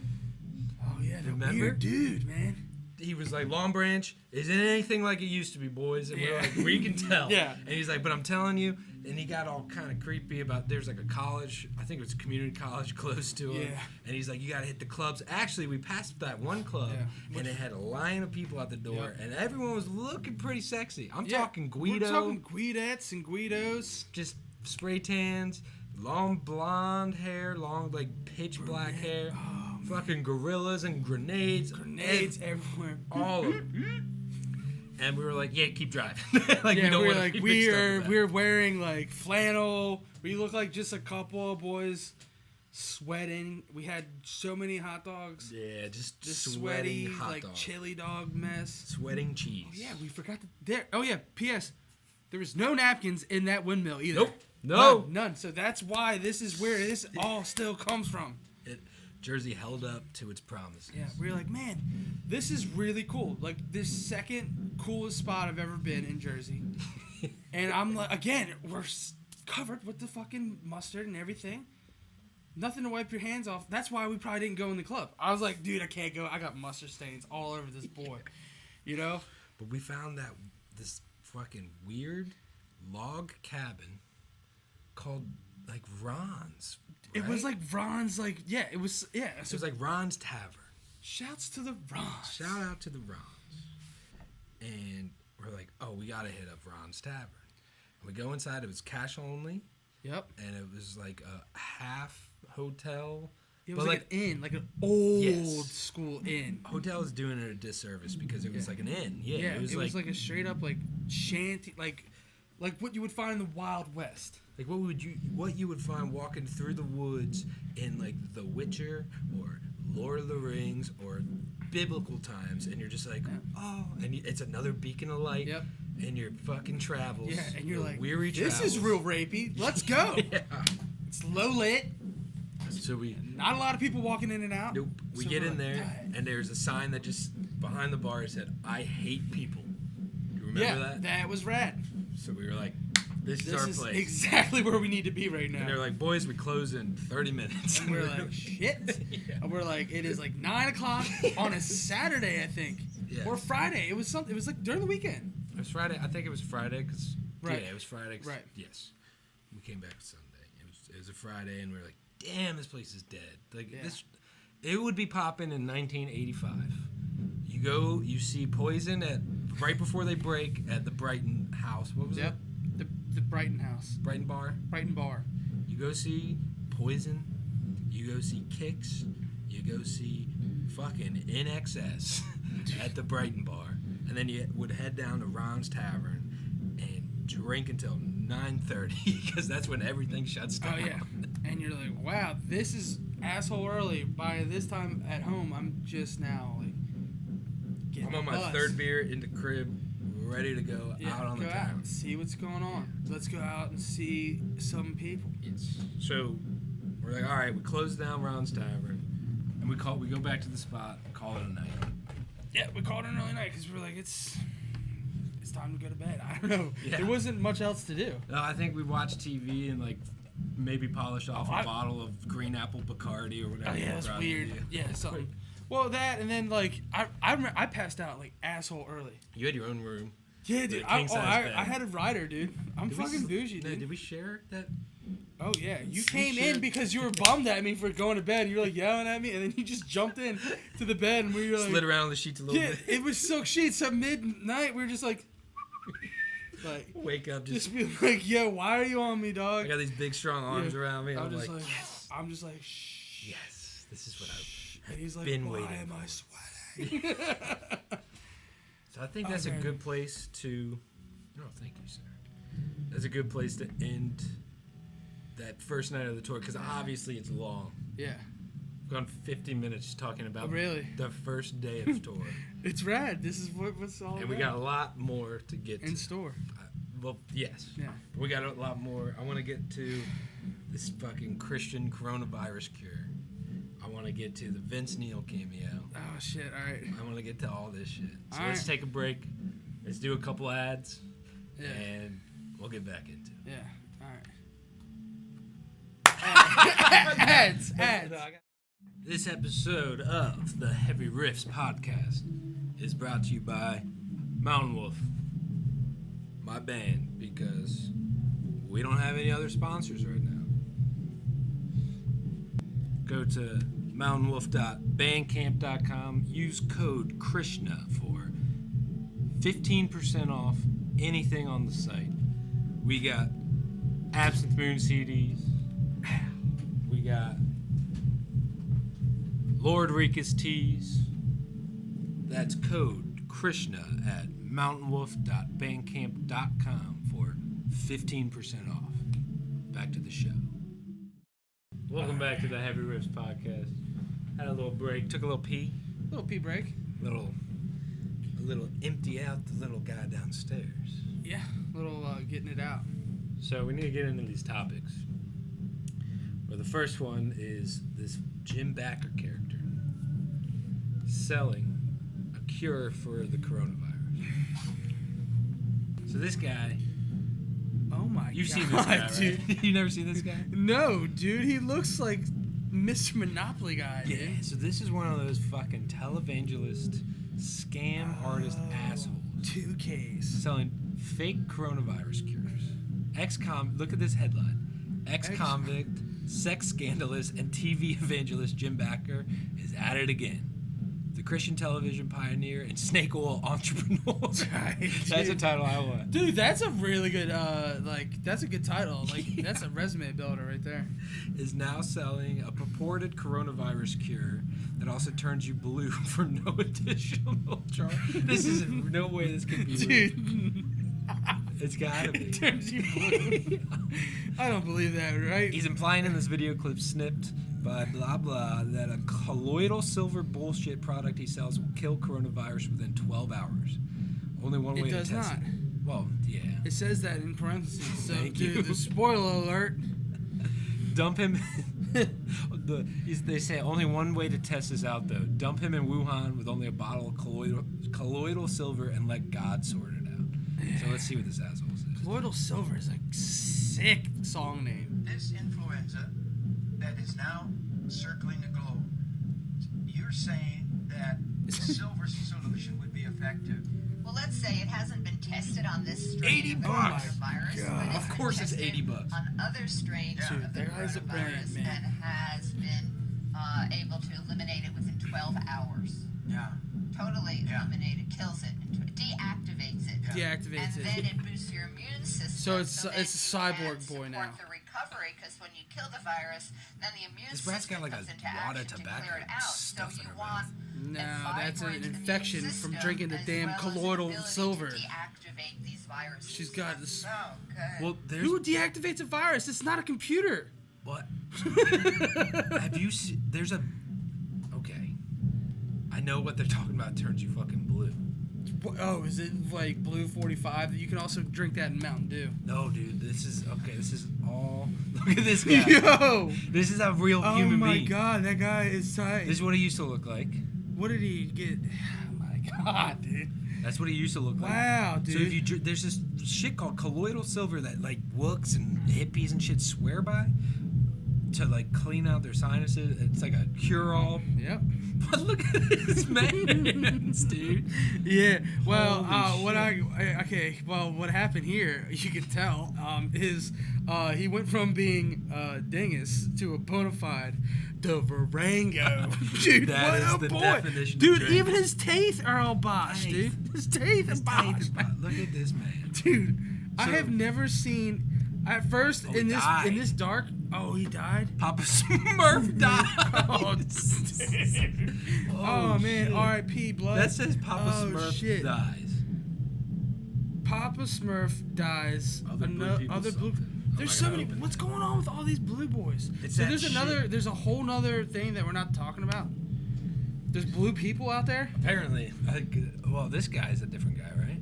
Oh yeah, the remember? Weird dude, man. He was like, Long Branch isn't anything like it used to be, boys. And we're like, we can tell. Yeah. And he's like, but I'm telling you, And he got all kind of creepy about, there's like a college, I think it was a community college close to him. Yeah. And he's like, you got to hit the clubs. Actually, we passed that one club, and it had a line of people at the door, and everyone was looking pretty sexy. I'm talking Guido. We're talking Guidettes and Guidos. Just spray tans, long blonde hair, long, like, pitch black hair. Oh, fucking gorillas and grenades. Grenades everywhere. All of them. And we were like, yeah, keep driving. Like, we don't want to we're wearing like flannel. We look like just a couple of boys sweating. We had so many hot dogs. Yeah, just sweaty, hot like dog. chili dog mess. Sweating cheese. Oh, yeah, we forgot there. Oh yeah, P.S. There was no napkins in that windmill either. Nope. No. None. So that's why this is where this all still comes from. Jersey held up to its promises. Yeah, we were like, man, this is really cool. Like, this second coolest spot I've ever been in Jersey. And I'm like, again, we're covered with the fucking mustard and everything. Nothing to wipe your hands off. That's why we probably didn't go in the club. I was like, dude, I can't go. I got mustard stains all over this boy. You know? But we found that this fucking weird log cabin called, like, Ron's. Right? It was like Ron's, like, yeah, it was, yeah. So it was like Ron's Tavern. Shouts to the Rons. Shout out to the Rons. And we're like, oh, we got to hit up Ron's Tavern. And we go inside. It was cash only. Yep. And it was like a half hotel. It was like an inn, like an old school inn. Hotel is doing it a disservice because it was like an inn. Yeah, it was like a straight up like shanty, like what you would find in the Wild West. Like what you would find walking through the woods in like The Witcher or Lord of the Rings or biblical times, and you're just like, oh, and it's another beacon of light. Yep. And your fucking travels. Yeah, and you're like, weary this travels. is real rapey. Let's go. Yeah. It's low lit. So not a lot of people walking in and out. Nope. We get in there, and there's a sign that just behind the bar said, "I hate people." You remember that? That was rad. So we were like, this is our place. Exactly where we need to be right now. And they're like, boys, we close in 30 minutes. And we're like, shit. Yeah. And we're like, it is like 9 o'clock on a Saturday, I think. Yeah. Or Friday. It was something. It was like during the weekend. It was Friday. I think it was Friday because right. Yeah, it was Friday. Right. Yes. We came back Sunday. It was a Friday, and we were like, damn, this place is dead. Like this, it would be popping in 1985. You go, you see Poison at right before they break at the Brighton House. What was it? The Brighton House. Brighton Bar. Brighton Bar. You go see Poison. You go see Kicks. You go see fucking NXS at the Brighton Bar, and then you would head down to Ron's Tavern and drink until 9:30 because that's when everything shuts down. Oh yeah, and you're like, wow, this is asshole early. By this time at home, I'm just now like getting I'm on my third beer in the crib, ready to go out on the town. See what's going on. Let's go out and see some people. Yes. So we're like, all right, we close down Ron's Tavern, and we go back to the spot and call it a night. Yeah, we called it an early night because we're like, it's time to go to bed. I don't know. Yeah. There wasn't much else to do. No, I think we watched TV and like maybe polished off a bottle of green apple Bacardi or whatever. Oh yeah, that's weird. Yeah, something. Well, that and then like I passed out like asshole early. You had your own room. Yeah, dude. I had a rider, dude. I'm fucking bougie, dude. Did we share that? Oh yeah, you came in because you were bummed at me for going to bed. You were like yelling at me, and then you just jumped in to the bed, and we were like slid around on the sheets a little bit. Yeah, it was silk sheets. At midnight, we were just like wake up, just be like, yo, why are you on me, dog? I got these big strong arms around me. I'm just like, yes. I'm just like, shh. Yes, this is what I've and he's like, been why waiting am for. I sweating? So I think that's a good place to. No, thank you, sir. That's a good place to end that first night of the tour because obviously it's long. Yeah. We've gone 50 minutes talking about the first day of tour. It's rad. This is what's all and about. We got a lot more to get in to. store. Well, yes. Yeah. We got a lot more. I want to get to this fucking Christian coronavirus cure. I want to get to the Vince Neil cameo. Oh, shit. All right. I want to get to all this shit. So all let's right. take a break. Let's do a couple ads. Yeah. And we'll get back into it. Yeah. All right. Ads. This episode of the Heavy Riffs Podcast is brought to you by Mountain Wolf, my band, because We don't have any other sponsors right now. Go to mountainwolf.bandcamp.com. Use code Krishna for 15% off anything on the site. We got Absinthe Moon CDs. We got Lord Rikus tees. That's code Krishna at mountainwolf.bandcamp.com for 15% off. Back to the show. Welcome back to the Heavy Riffs Podcast. Had a little break, took a little pee. Little pee break. A little empty out the little guy downstairs. Yeah, little getting it out. So we need to get into these topics. Well, the first one is this Jim Bakker character selling a cure for the coronavirus. So this guy... Oh my You've God, seen this guy, right? dude. You never seen this guy? No, dude. He looks like Mr. Monopoly guy, Yeah, dude. so this is one of those fucking televangelist scam artist assholes. 2Ks. Selling fake coronavirus cures. Look at this headline. Ex-convict, sex scandalist, and TV evangelist Jim Bakker is at it again. The Christian television pioneer and snake oil entrepreneur. Right, That's a title I want. Dude, that's a really good, that's a good title. Like, that's a resume builder right there. Is now selling a purported coronavirus cure that also turns you blue for no additional charge. This is no way this could be real. Dude. It's gotta be. It turns you blue. I don't believe that, right? He's implying in this video clip snipped by blah blah that a colloidal silver bullshit product he sells will kill coronavirus within 12 hours. Only one way to test it. It does not. Well, yeah. It says that in parentheses. So, Thank you. dude, the spoiler alert. Dump him. They say only one way to test this out, though. Dump him in Wuhan with only a bottle of colloidal silver and let God sort it out. So let's see what this asshole says. Colloidal silver is a sick song name. This influenza that is now circling the globe, you're saying that silver solution would be effective? Well, let's say it hasn't been tested on this strain 80 of the bucks. coronavirus, God. but Of course it's $80. On other strains Yeah. of the Dude, that guy's a brilliant coronavirus man. and has been able to eliminate it within 12 hours. Yeah. Totally Yeah. eliminate it, kills it, deactivates it. Deactivates And it. then it boosts your immune system. So it's that a you cyborg can boy now. support the recovery, because when you kill the virus, then the immune This brat's system got like comes a into wad of action to tobacco clear it out. So stuff in you her want No, a that's an vibrant infection immune from system drinking the as damn well as an colloidal ability to silver. deactivate these viruses. She's got this. Oh, okay. Well, there's Who deactivates a virus? It's not a computer. what? Have you seen? There's a. Okay. I know what they're talking about. Turns you fucking blue. Oh, is it like Blue 45? You can also drink that in Mountain Dew. No, dude. This is okay. This is all. Look at this guy. Yo! This is a real Oh human my being. God, that guy is tight. This is what he used to look like. What did he get? Oh my God, dude. That's what he used to look like. Wow, dude. So if you there's this shit called colloidal silver that like wooks and hippies and shit swear by to like clean out their sinuses. It's like a cure-all. Yep. But look at this man, dude. Yeah. Well, Holy shit. what happened here, you can tell, is he went from being dingus to a bona fide Durango. Dude, That what is a the boy. definition of Dude, Durango. even his teeth are all botched, Teeth. dude. His teeth are botched. Look at this man. Dude, I So- have never seen. At first, Oh, in he this died. dark. Oh, he died. Papa Smurf died. Oh, dude. Oh, man, shit. R.I.P. blood. That says Papa Oh, Smurf shit. dies. Papa Smurf dies. Other blue people Other blue. suffer. There's I so gotta many. open What's that. going on with all these blue boys? It's So that there's another. shit. There's a whole nother thing that we're not talking about. There's blue people out there. Apparently, well, this guy's a different guy, right?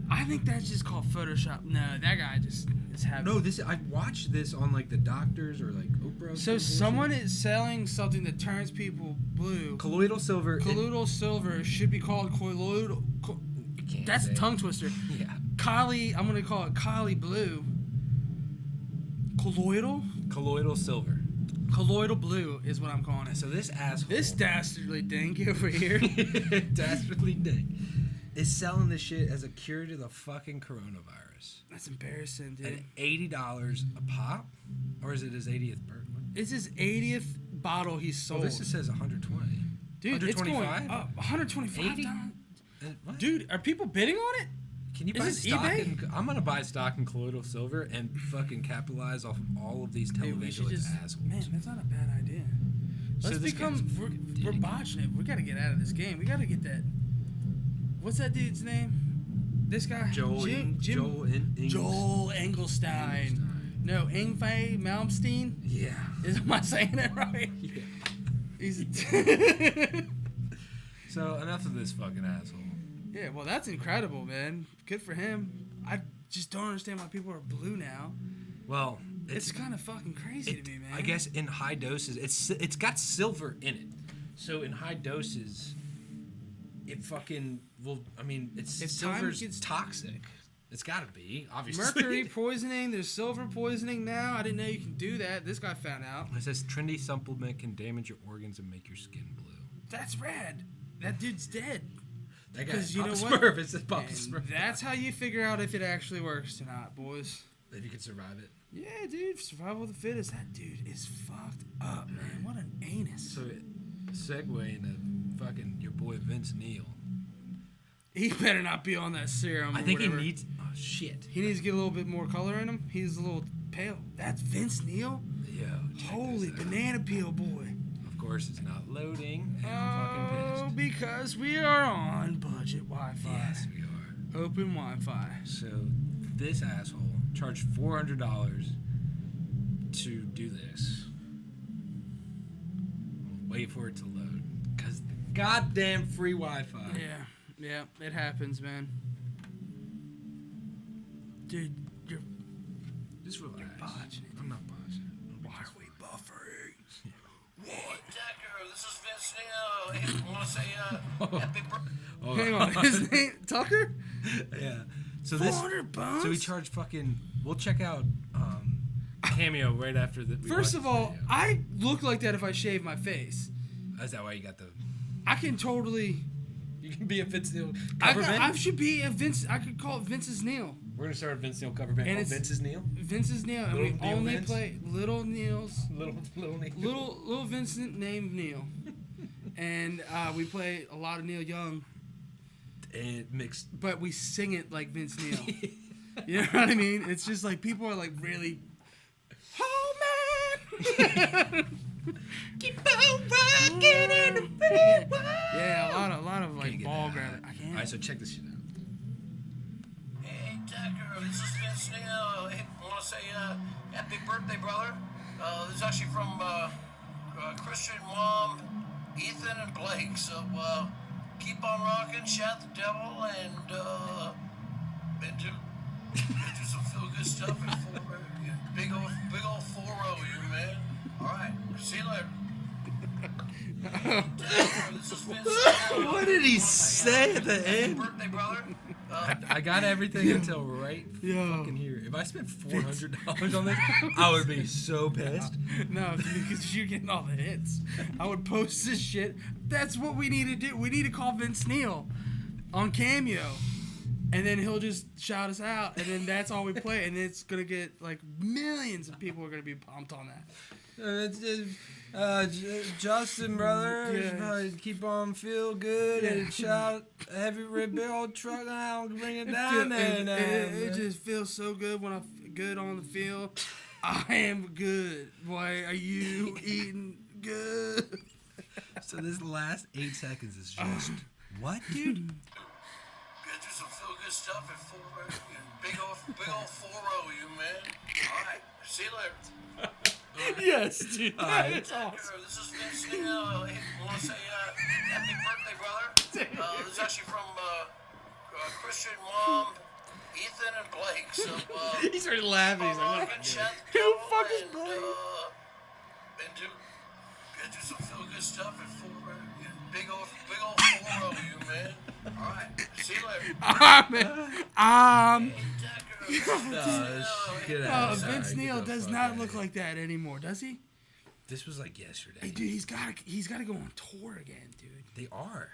I think that's just called Photoshop. No, that guy just is having. No, I watched this on like the doctors or like Oprah. So someone is selling something that turns people blue. colloidal silver. Colloidal silver should be called colloidal. Can't That's say a it. tongue twister. Yeah. Kylie, I'm gonna call it Kylie Blue. Colloidal? Colloidal silver. Colloidal blue is what I'm calling it. So this asshole. This dastardly dink over here. dastardly dick. is selling this shit as a cure to the fucking coronavirus. That's embarrassing, dude. At $80 a pop? Or is it his 80th birthday? It's his 80th bottle he sold. Well, this just says 120. Dude, it's going 125? up. $125. 80? What? Dude, are people bidding on it? Can you Is buy this stock eBay? in... I'm going to buy stock in colloidal silver and fucking capitalize off of all of these Dude, we should televangelist just... assholes. Man, that's not a bad idea. So Let's this become... guy's We're dick. botching it. We got to get out of this game. We got to get that... What's that dude's name? This guy? Joel Engelstein. No, Ingve Malmsteen? Yeah. Am I saying that right? Yeah. He's... So, enough of this fucking asshole. Yeah, well, that's incredible, man. Good for him. I just don't understand why people are blue now. Well, It's kind of fucking crazy to me, man. I guess in high doses, it's got silver in it. So in high doses, it fucking will. I mean, it's If time silver's gets- toxic. It's got to be, obviously. Mercury poisoning. There's silver poisoning now. I didn't know you can do that. This guy found out. It says trendy supplement can damage your organs and make your skin blue. That's rad. That dude's dead. That Because guy's you know Papa what? Smurf. It says Papa And Smurf. that's how you figure out if it actually works or not, boys. If you can survive it. Yeah, dude. Survival of the fittest. That dude is fucked up, man. What an anus. So, segue into fucking your boy Vince Neil. He better not be on that serum. I or think whatever. he needs. Oh shit. He needs to get a little bit more color in him. He's a little pale. That's Vince Neil? Yo. check Holy this out. banana peel boy. Of course, it's not loading. And I'm fucking Oh, pissed. because we are on budget Wi-Fi. Yes, we are. Open Wi-Fi. So this asshole charged $400 to do this. Wait for it to load, cause goddamn free Wi-Fi. Yeah, it happens, man. Dude, you're Just relax. botching it. I'm not botching it. Why are we buffering? Hey, Decker, this is Vince Neil. Hey, I want to say happy birthday. Oh, Hang on, his name Tucker? yeah. So this. 400 bucks? So we charge fucking. We'll check out cameo right after the. we First watch of the all, video. I look like that if I shave my face. Is that why you got the? I can totally. You can be a Vince Neil I cover band. should be a Vince. I could call it Vince's Neil. We're gonna start a Vince Neil cover band And called it's- Vince's Neil. Vince's Neil, and Little we Neil only Vince? play Little Neil's. Little Neil. Little Vincent named Neil, and we play a lot of Neil Young, And mixed. but we sing it like Vince Neil. You know what I mean? It's just like people are like really, oh man, Keep on rocking in the freeway. yeah, a lot of like Can't get ball that. grab. I can't. All right, so check this shit out. Hey, Decker, this is Vince Neil. Hey, I want to say happy birthday, brother. This is actually from Christian Mom, Ethan, and Blake. So keep on rocking, shout the devil, and do some feel good stuff. And big old 4-0, you man. All right, see you later. Decker, this is Vince Neil. What did he say at the Happy end? birthday, brother. I got everything until right Yo. fucking here. If I spent $400 on this, I would be so pissed. No, because you're getting all the hits. I would post this shit. That's what we need to do. We need to call Vince Neil on Cameo. And then he'll just shout us out. And then that's all we play. And it's going to get like millions of people are going to be pumped on that. Justin, brother, Yeah. keep on feel good Yeah. and shout heavy red big old truck and I'll bring it It, down it just feels so good when I'm good on the field. I am good. Boy, are you eating good? So this last 8 seconds is just what, dude? Gonna do some feel good stuff at 4 big old 4-0, you man. All right, see you later. Yes, dude. Alright. That's awesome. This is Vince Neil. Hey, I want to say happy birthday, brother. This is actually from Christian Mom, Ethan, and Blake. So He started laughing. He's like, rockin', shout Who the devil, the fuck is and, Blake? and do some feel good stuff at 4 big old 4-0, you man. All right, see you later. Get out. Vince Sorry, Neil get the does fuck not out look of here. like that anymore, does he? This was like yesterday. Hey, dude, he's got to go on tour again, dude. They are.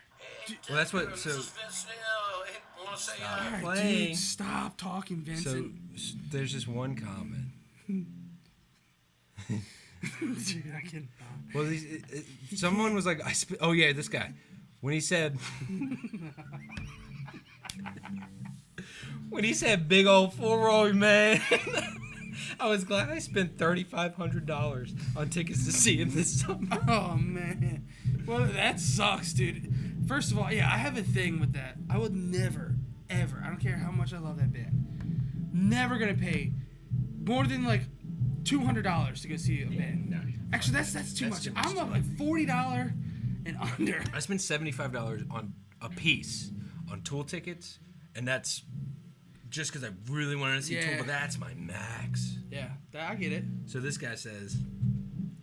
Hey, Well, that's what. Tucker, So. this is Vince Neil. Hey, I want to say, All right, Playing. dude, stop talking, Vincent. So there's just one comment. Dude, I cannot. Well, someone was like, "Oh yeah, this guy." When he said, "Big old 4-row, man," I was glad I spent $3,500 on tickets to see him this summer. Oh man, well that sucks, dude. First of all, yeah, I have a thing with that. I would never, ever. I don't care how much I love that band. Never gonna pay more than like $200 to go see a band. No, actually, that's too much. too much, I'm too up like $40 and under. I spent $75 on a piece on Tool tickets, and that's just because I really wanted to see Tool, Yeah. but that's my max. Yeah, I get it. So this guy says,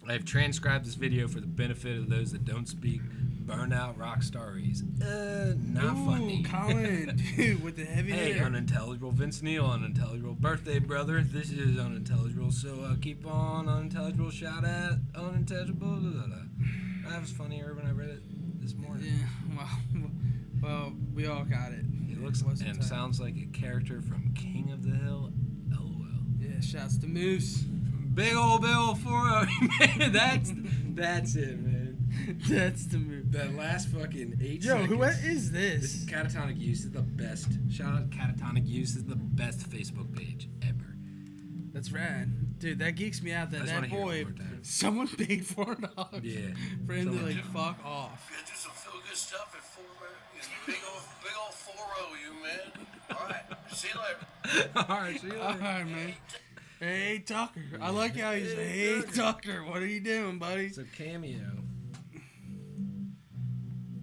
I have transcribed this video for the benefit of those that don't speak burnout rock stories. Not Ooh, funny. Colin, dude, with the heavy Hey, hitter. unintelligible Vince Neil, unintelligible birthday brother. This is unintelligible, so keep on unintelligible. Shout out unintelligible. Blah, blah, blah. That was funnier when I read it this morning. Yeah, well, we all got it. It looks and sounds like a character from King of the Hill. LOL. Yeah, shouts to Moose. Big old Bill 4-0. Man, that's it, man. That's the move. That last fucking 8 Yo, seconds. what is this? This is Catatonic Use is the best. Shout out Catatonic Use is the best Facebook page ever. That's rad. Dude, that geeks me out I that just wanna that hear it boy, one more time. someone paid $4 Yeah. for him to Someone- like fuck off. You do some feel good stuff at 4-row. Big old 4-row, you man. All right, see you later. All right, see you All later. right, man. Hey, Tucker. I like how he's like, hey, Tucker, what are you doing, buddy? It's a cameo.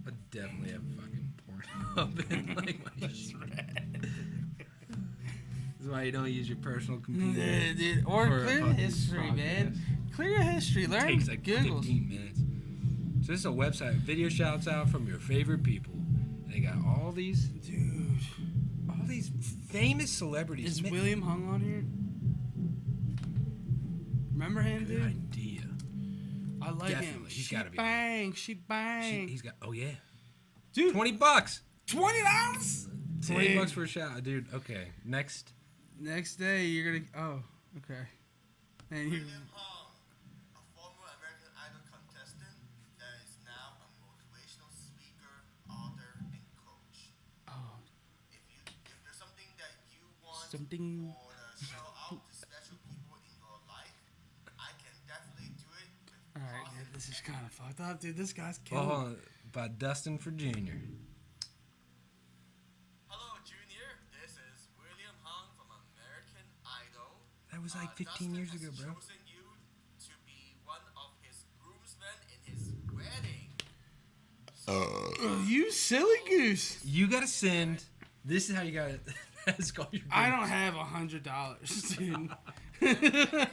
I definitely have fucking porn up in like my This is why you don't use your personal computer. Yeah, dude. Or For a clear the fucking history, man. podcast. Clear your history. Learn Takes like Googles. 15 minutes. So this is a website, video shouts out from your favorite people. And they got all these Dude. famous celebrities. Is Man, William Hung on here? Remember him, good dude? idea. I like him. Definitely. He's She gotta be. bang. She bang. He's got. Oh yeah. Dude, $20. $20? $20 for a shout, dude. Okay, next. Next day, you're gonna. Oh, okay. And you. William Hung, a former American Idol contestant that is now a motivational speaker, author, and coach. Oh, If there's something that you want Something- or to shout out to special people in your life, I can definitely do it with all right. Yeah, this is kind of fucked up, dude. This guy's Oh, killing. hold on. By Dustin for Junior. Hello, Junior. This is William Hung from American Idol. That was like 15 years ago, Dustin bro. has chosen you to be one of his groomsmen in his wedding. Oh, you silly goose. You gotta send. This is how you gotta. That's called your. I don't have $100, dude.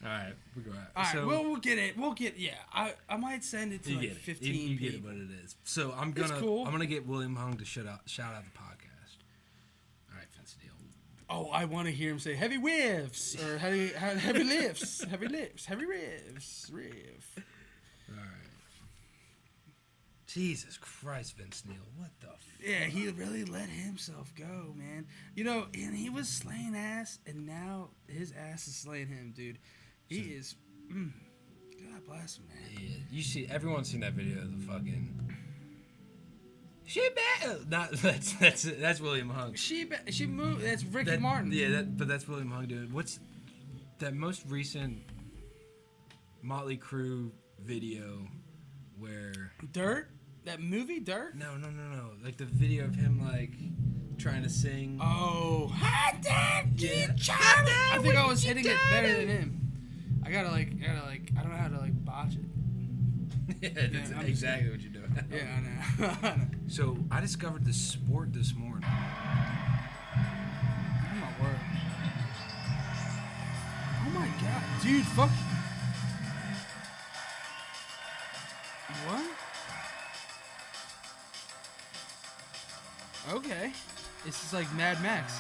All right, we go out. All right, So, we'll get it. We'll get. Yeah, I might send it to you like get it. 15 You get it, people. what it is. So I'm It's gonna. cool. I'm gonna get William Hung to shout out the podcast. All right, Vince Neil. Oh, I want to hear him say heavy whiffs or heavy lifts, heavy lifts, heavy riffs, riff. All right. Jesus Christ, Vince Neil. What the? Yeah, he really let himself go, man. You know, and he was slaying ass, and now his ass is slaying him, dude. He is. God bless him, man. Yeah, you see, everyone's seen that video of the fucking. She bad. Not that's William Hung. She moved. That's Ricky Martin. Yeah, but that's William Hung, dude. What's that most recent Motley Crue video where? Dirt. That movie, Dirt. No. Like the video of him like trying to sing. Oh, hot damn, Yeah. I think I was hitting it better than him. I gotta like, I don't know how to like botch it. Yeah, that's I'm exactly what you're doing. Yeah, I know. So I discovered this sport this morning. Oh my word. Oh my god, dude, fuck. What? Okay. This is like Mad Max.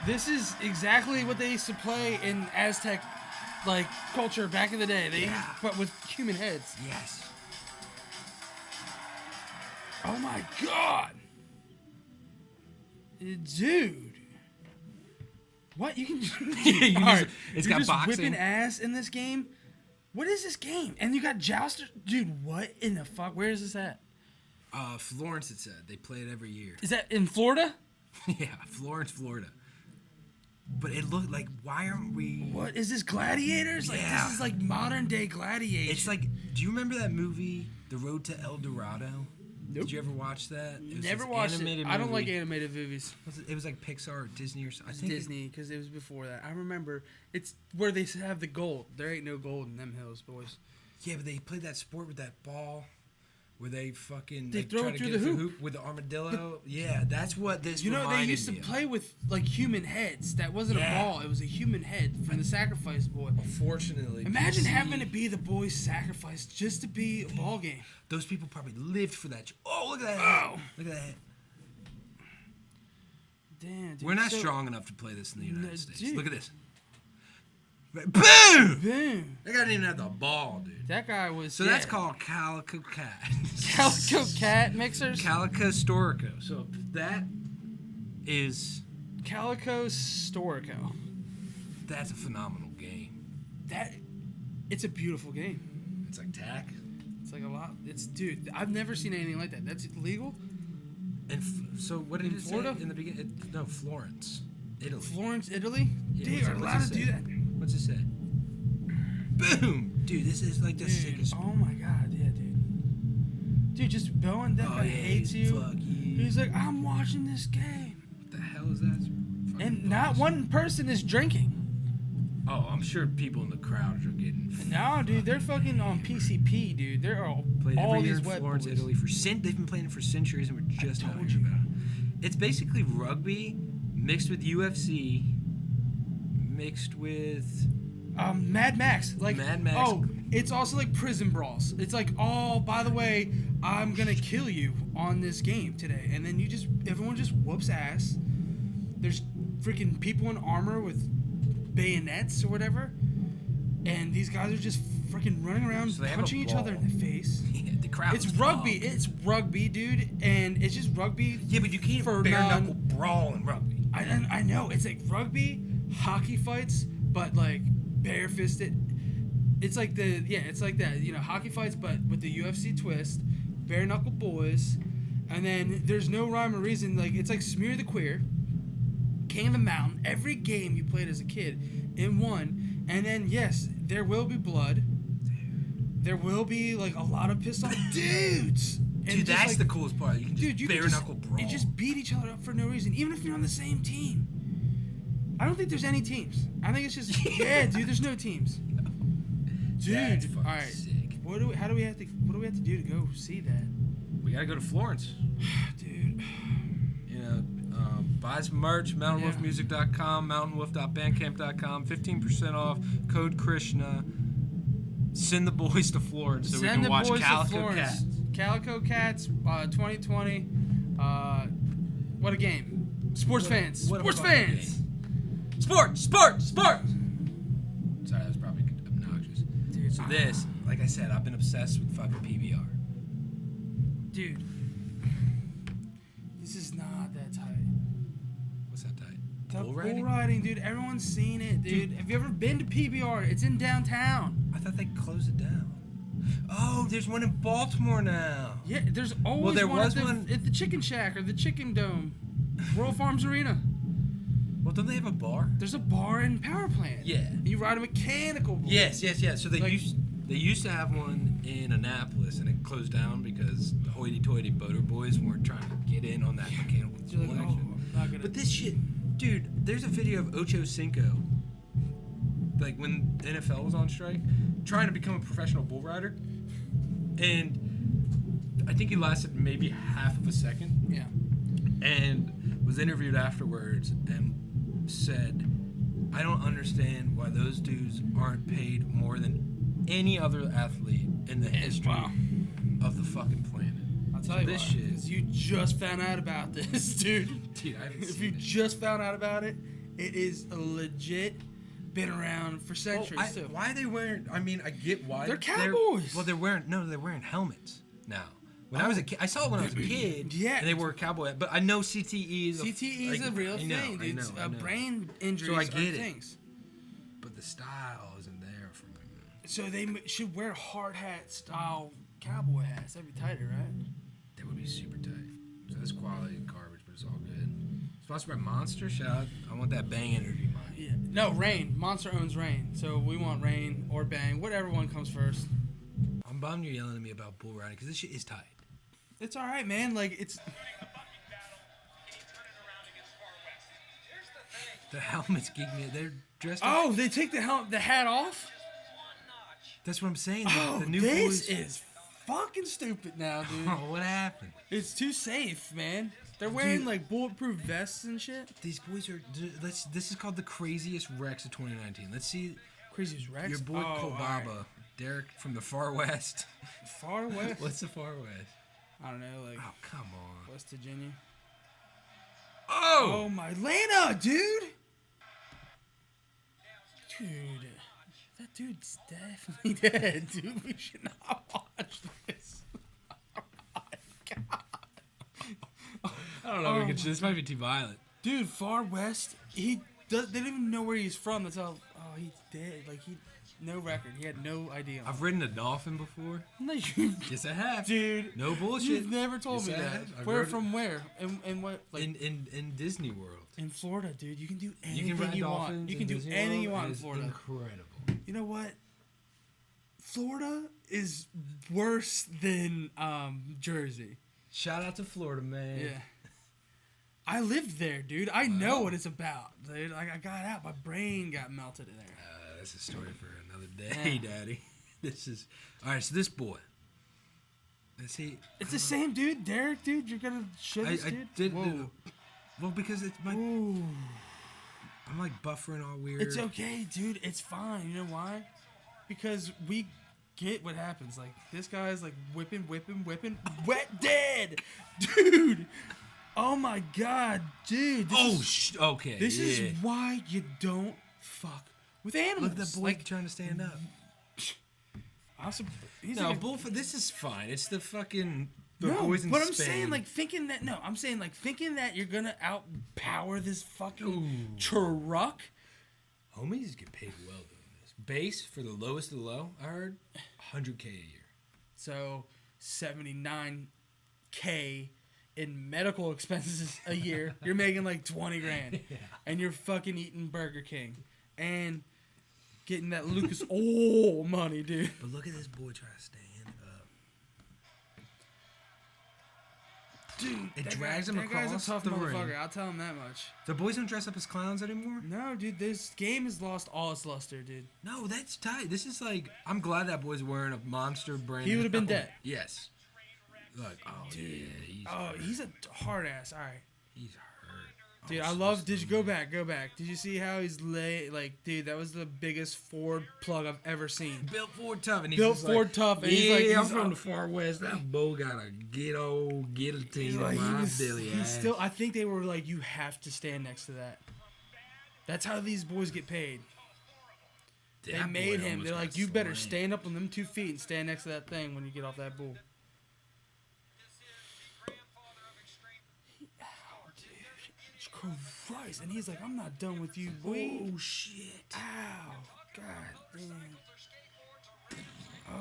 This is exactly what they used to play in Aztec like culture back in the day. But with human heads. Yes. Oh my god, dude! What you can? You All right, it's you're got just boxing. whipping ass in this game. What is this game? And you got jousters, dude. What in the fuck? Where is this at? Florence. It said they play it every year. Is that in Florida? Yeah, Florence, Florida. But it looked like, why aren't we? What is this? Gladiators? Like Yeah. this is like modern day Gladiators. It's like, do you remember that movie, The Road to El Dorado? Nope. Did you ever watch that? It was Never this watched it. animated I don't movie. like animated movies. It was like Pixar or Disney or something. I think Disney, because it was before that. I remember it's where they have the gold. There ain't no gold in them hills, boys. Yeah, but they played that sport with that ball where they fucking They throw try it to through get the through hoop. with the armadillo. Yeah, that's what this You know, they reminded used to me of. play with like human heads. That wasn't Yeah. a ball. It was a human head from the sacrifice boy. Unfortunately, Imagine PC having to be the boy's sacrifice just to be a ball game. Those people probably lived for that. Oh, look at that! Oh. Look at that! Damn, dude. We're not So- strong enough to play this in the United No, States. dude. Look at this. Boom! Boom. That guy didn't even have the ball, dude. That guy was. So that's called Calico Cat. Calico Cat mixers. Calico Storico. So that is Calico Storico. that's a phenomenal game. It's a beautiful game. It's like tack. It's like a lot. Dude, I've never seen anything like that. That's legal. And so what did In it Florida? say in the beginning? No, Florence, Italy. Florence, Italy. Yeah, Dude, what's are it- allowed what's to it do say? that? What's it say? Boom! Dude, this is like the Dude, sickest. oh my god, yeah, dude. Dude, just Bowen, that Oh, guy yeah, hates you. fuck you. He's like, I'm watching this game. What the hell is that? Fucking And not noise. one person is drinking. Oh, I'm sure people in the crowd are getting. No, dude, they're fucking on PCP, dude. They're all Played every year these in wet Florence, boys. Italy they've been playing it for centuries, and we're just told not you. hearing about it. It's basically rugby mixed with UFC, mixed with Mad Max. Like, Mad Max. Oh, it's also like prison brawls. It's like, oh, by the way, I'm gonna kill you on this game today, and then everyone just whoops ass. There's freaking people in armor with bayonets or whatever, and these guys are just freaking running around So they have a punching each other ball. in the face. Yeah, the crowd. It's is rugby. pumped. It's rugby, dude, and it's just rugby. Yeah, but you can't for bare knuckle brawl in rugby. I know it's like rugby, hockey fights, but like bare-fisted. It's like it's like that, hockey fights, but with the UFC twist, bare knuckle boys, and then there's no rhyme or reason. Like it's like Smear the Queer, King of the Mountain. Every game you played as a kid in one, and then yes, there will be blood. There will be like a lot of pissed off dudes. And Dude, just, that's like, the coolest part. You can just dude, you bare can knuckle brawl. and just beat each other up for no reason, even if you're on the same team. I don't think there's any teams. I think it's just yeah, dude. There's no teams. Dude, That's fucking all right. sick. What do we have to do to go see that, We gotta go to Florence. dude? Buy some merch, mountainwolfmusic.com, mountainwolf.bandcamp.com, 15% off, code Krishna. Send the boys to Florence so we Send can the watch boys to Calico Florence. Cat. Calico Cats, 2020. What a game! Sports fans. what a Sports fucking fans. Sport! Sorry, that was probably obnoxious. Dude, So this, like I said, I've been obsessed with fucking PBR. dude, this is not that tight. What's that tight? The Bull riding? bull riding, dude. Everyone's seen it, dude. Have you ever been to PBR? It's in downtown. I thought they closed it down. Oh, there's one in Baltimore now. Yeah, there's always there one, was at the, one- at the Chicken Shack or the Chicken Dome, Royal Farms Arena. Well, don't they have a bar? There's a bar and power plant. Yeah. You ride a mechanical bull. Yes. So they Like- used to have one in Annapolis, and it closed down because the hoity-toity boater boys weren't trying to get in on that mechanical You're like, bull oh, action. I'm not gonna. But this shit, dude, there's a video of Ocho Cinco, like when the NFL was on strike, trying to become a professional bull rider, and I think he lasted maybe half of a second, yeah. and was interviewed afterwards and said, I don't understand why those dudes aren't paid more than any other athlete in the history Wow. of the fucking planet. I'll tell you this what, shit. 'cause you just found out about this, dude. Dude, I haven't If seen you it. just found out about it, it is a legit been around for centuries too. Why are they wearing? I mean, I get why They're cowboys. They're wearing helmets now. When I was a kid, I saw it when I was a kid. Yeah. And they wore a cowboy hat. But I know CTE is CTE is a real thing, dude. I know. Brain injuries So I get are it. things. But the style isn't there for me. So they should wear hard hat style cowboy hats. That'd be tighter, right? That would be super tight. So that's quality garbage, but it's all good. Sponsored by Monster. Shout out. I want that Bang energy, man. Yeah. No, Rain. Monster owns Rain. So we want Rain or Bang. Whatever one comes first. I'm bummed you're yelling at me about bull riding because this shit is tight. It's all right, man. Like, it's... The helmets geek me. They're dressed up. Oh, they take the hat off? That's what I'm saying. The new this boys. is fucking stupid now, dude. Oh, what happened? It's too safe, man. They're wearing, like, bulletproof vests and shit. These boys are... This is called the craziest Rex of 2019. Let's see... Crazy as Rex? Your boy Oh, Kobaba. alright. Derek from the Far West. Far West? What's the Far West? I don't know, like, Oh, come on. West Virginia. Oh! Oh, my Lana, dude! Dude. That dude's definitely dead, dude. We should not watch this. Oh, my God. I don't know. This might be too violent. Dude, Far West, they didn't even know where he's from. That's how, he's dead. Like, no record. He had no idea. I've ridden a dolphin before. No, you, Yes, I have. dude. No bullshit. You've never told Yes, me I that. have. I Where rode from where? And what? Like in Disney World. in Florida, dude. You can do You anything can ride you want. dolphins. You can in do Disney anything World. you want It in is Florida. Incredible. You know what? Florida is worse than Jersey. Shout out to Florida, man. Yeah. I lived there, dude. I know what it's about, dude. Like, I got out. My brain got melted in there. That's a story for another day, Daddy. This is all right. So this boy. Let's see. It's the same dude, Derek, dude. You're gonna show this I dude? did. Whoa. Well, because it's my. Ooh. I'm like buffering all weird. It's okay, dude. It's fine. You know why? Because we get what happens. Like, this guy's like whipping. Wet dead. Dude. Oh my God, dude. Okay. This is why you don't fuck with animals. Look at the boy trying to stand up. He's No, like this is fine. It's the fucking no, boys in but I'm Spain. saying like thinking that you're gonna outpower this fucking truck. Homies get paid well doing this. Base for the lowest of the low, I heard, $100K a year. So $79K in medical expenses a year. You're making like 20 grand, and you're fucking eating Burger King and getting that Lucas Oil money, dude. But look at this boy trying to stand up. Dude, It drags him that guy's across a tough the motherfucker. ring. I'll tell him that much. The boys don't dress up as clowns anymore? No, dude, this game has lost all its luster, dude. No, that's tight. This is like, I'm glad that boy's wearing a monster brand. He would have been dead. Yes. Look, dude. He's a hard ass. All right. He's hurt. Dude, Oh, I so love. Did you go stupid. back? Did you see how he's dude? That was the biggest Ford plug I've ever seen. Built Ford tough, and he's Built just Ford like, tough, and yeah, he's I'm from the Far West. That boy got a get old guillotine on my Billy he's ass. still. I think they were like, you have to stand next to that. That's how these boys get paid. They That made boy him. almost They're got like, you better slain. stand up on them 2 feet and stand next to that thing when you get off that bull. Christ, and he's like, I'm not done with you, boy. Oh shit! Ow, god damn.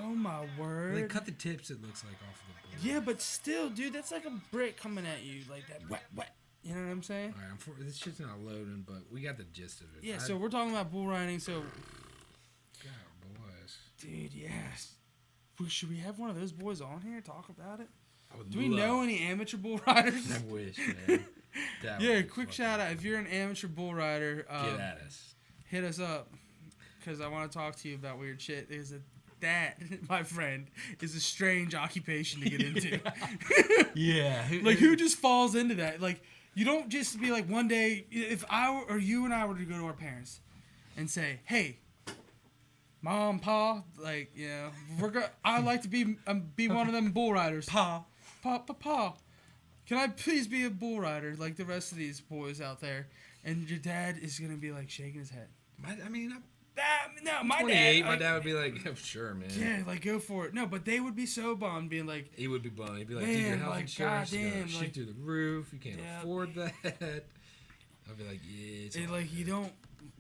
Oh my word. They cut the tips. It looks like off of the board. Yeah, but still, dude, that's like a brick coming at you, like that wet. You know what I'm saying? All right, this shit's not loading, but we got the gist of it. Yeah. So we're talking about bull riding. So, God bless. dude, yes. Should we have one of those boys on here talk about it? I would Do we love- know any amateur bull riders? I wish, man. That would Yeah, be quick fucking- shout out. If you're an amateur bull rider, Get at us. hit us up because I want to talk to you about weird shit. That, my friend, is a strange occupation to get into. Yeah. Like, who just falls into that? Like, you don't just be like, one day, if you and I were to go to our parents and say, hey, Mom, Pa, like, you know, I'd like to be one of them bull riders. Pa. Can I please be a bull rider like the rest of these boys out there? And your dad is going to be like shaking his head. I mean, My 28, dad. my dad would be like, oh, sure, man. Yeah, like go for it. No, but they would be so bummed, being like, He would be bummed. He'd be like, dude, your Man, health like, insurance is goddamn, going to shoot like- through the roof. You can't Yeah. afford that. I'd be like, yeah, it's all like good."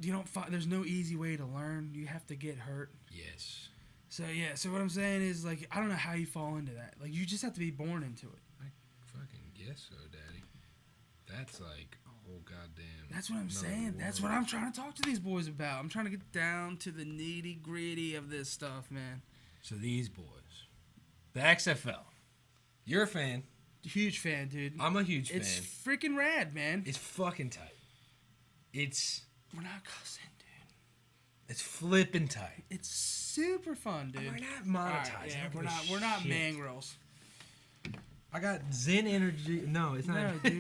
you don't find. There's no easy way to learn. You have to get hurt. Yes. So yeah. So what I'm saying is like I don't know how you fall into that. Like you just have to be born into it. I fucking guess so, Daddy. That's like a whole goddamn. That's what I'm another saying. That's world. what I'm trying to talk to these boys about. I'm trying to get down to the nitty gritty of this stuff, man. So these boys, the XFL. You're a fan. Huge fan, dude. I'm a huge It's fan. freaking rad, man. It's fucking tight. We're not cussing, dude. It's flipping tight. It's super fun, dude. We're not All right, monetized. yeah, I don't we're give a not. We're not shit. mangrels. I got Zen energy. No, it's not. No,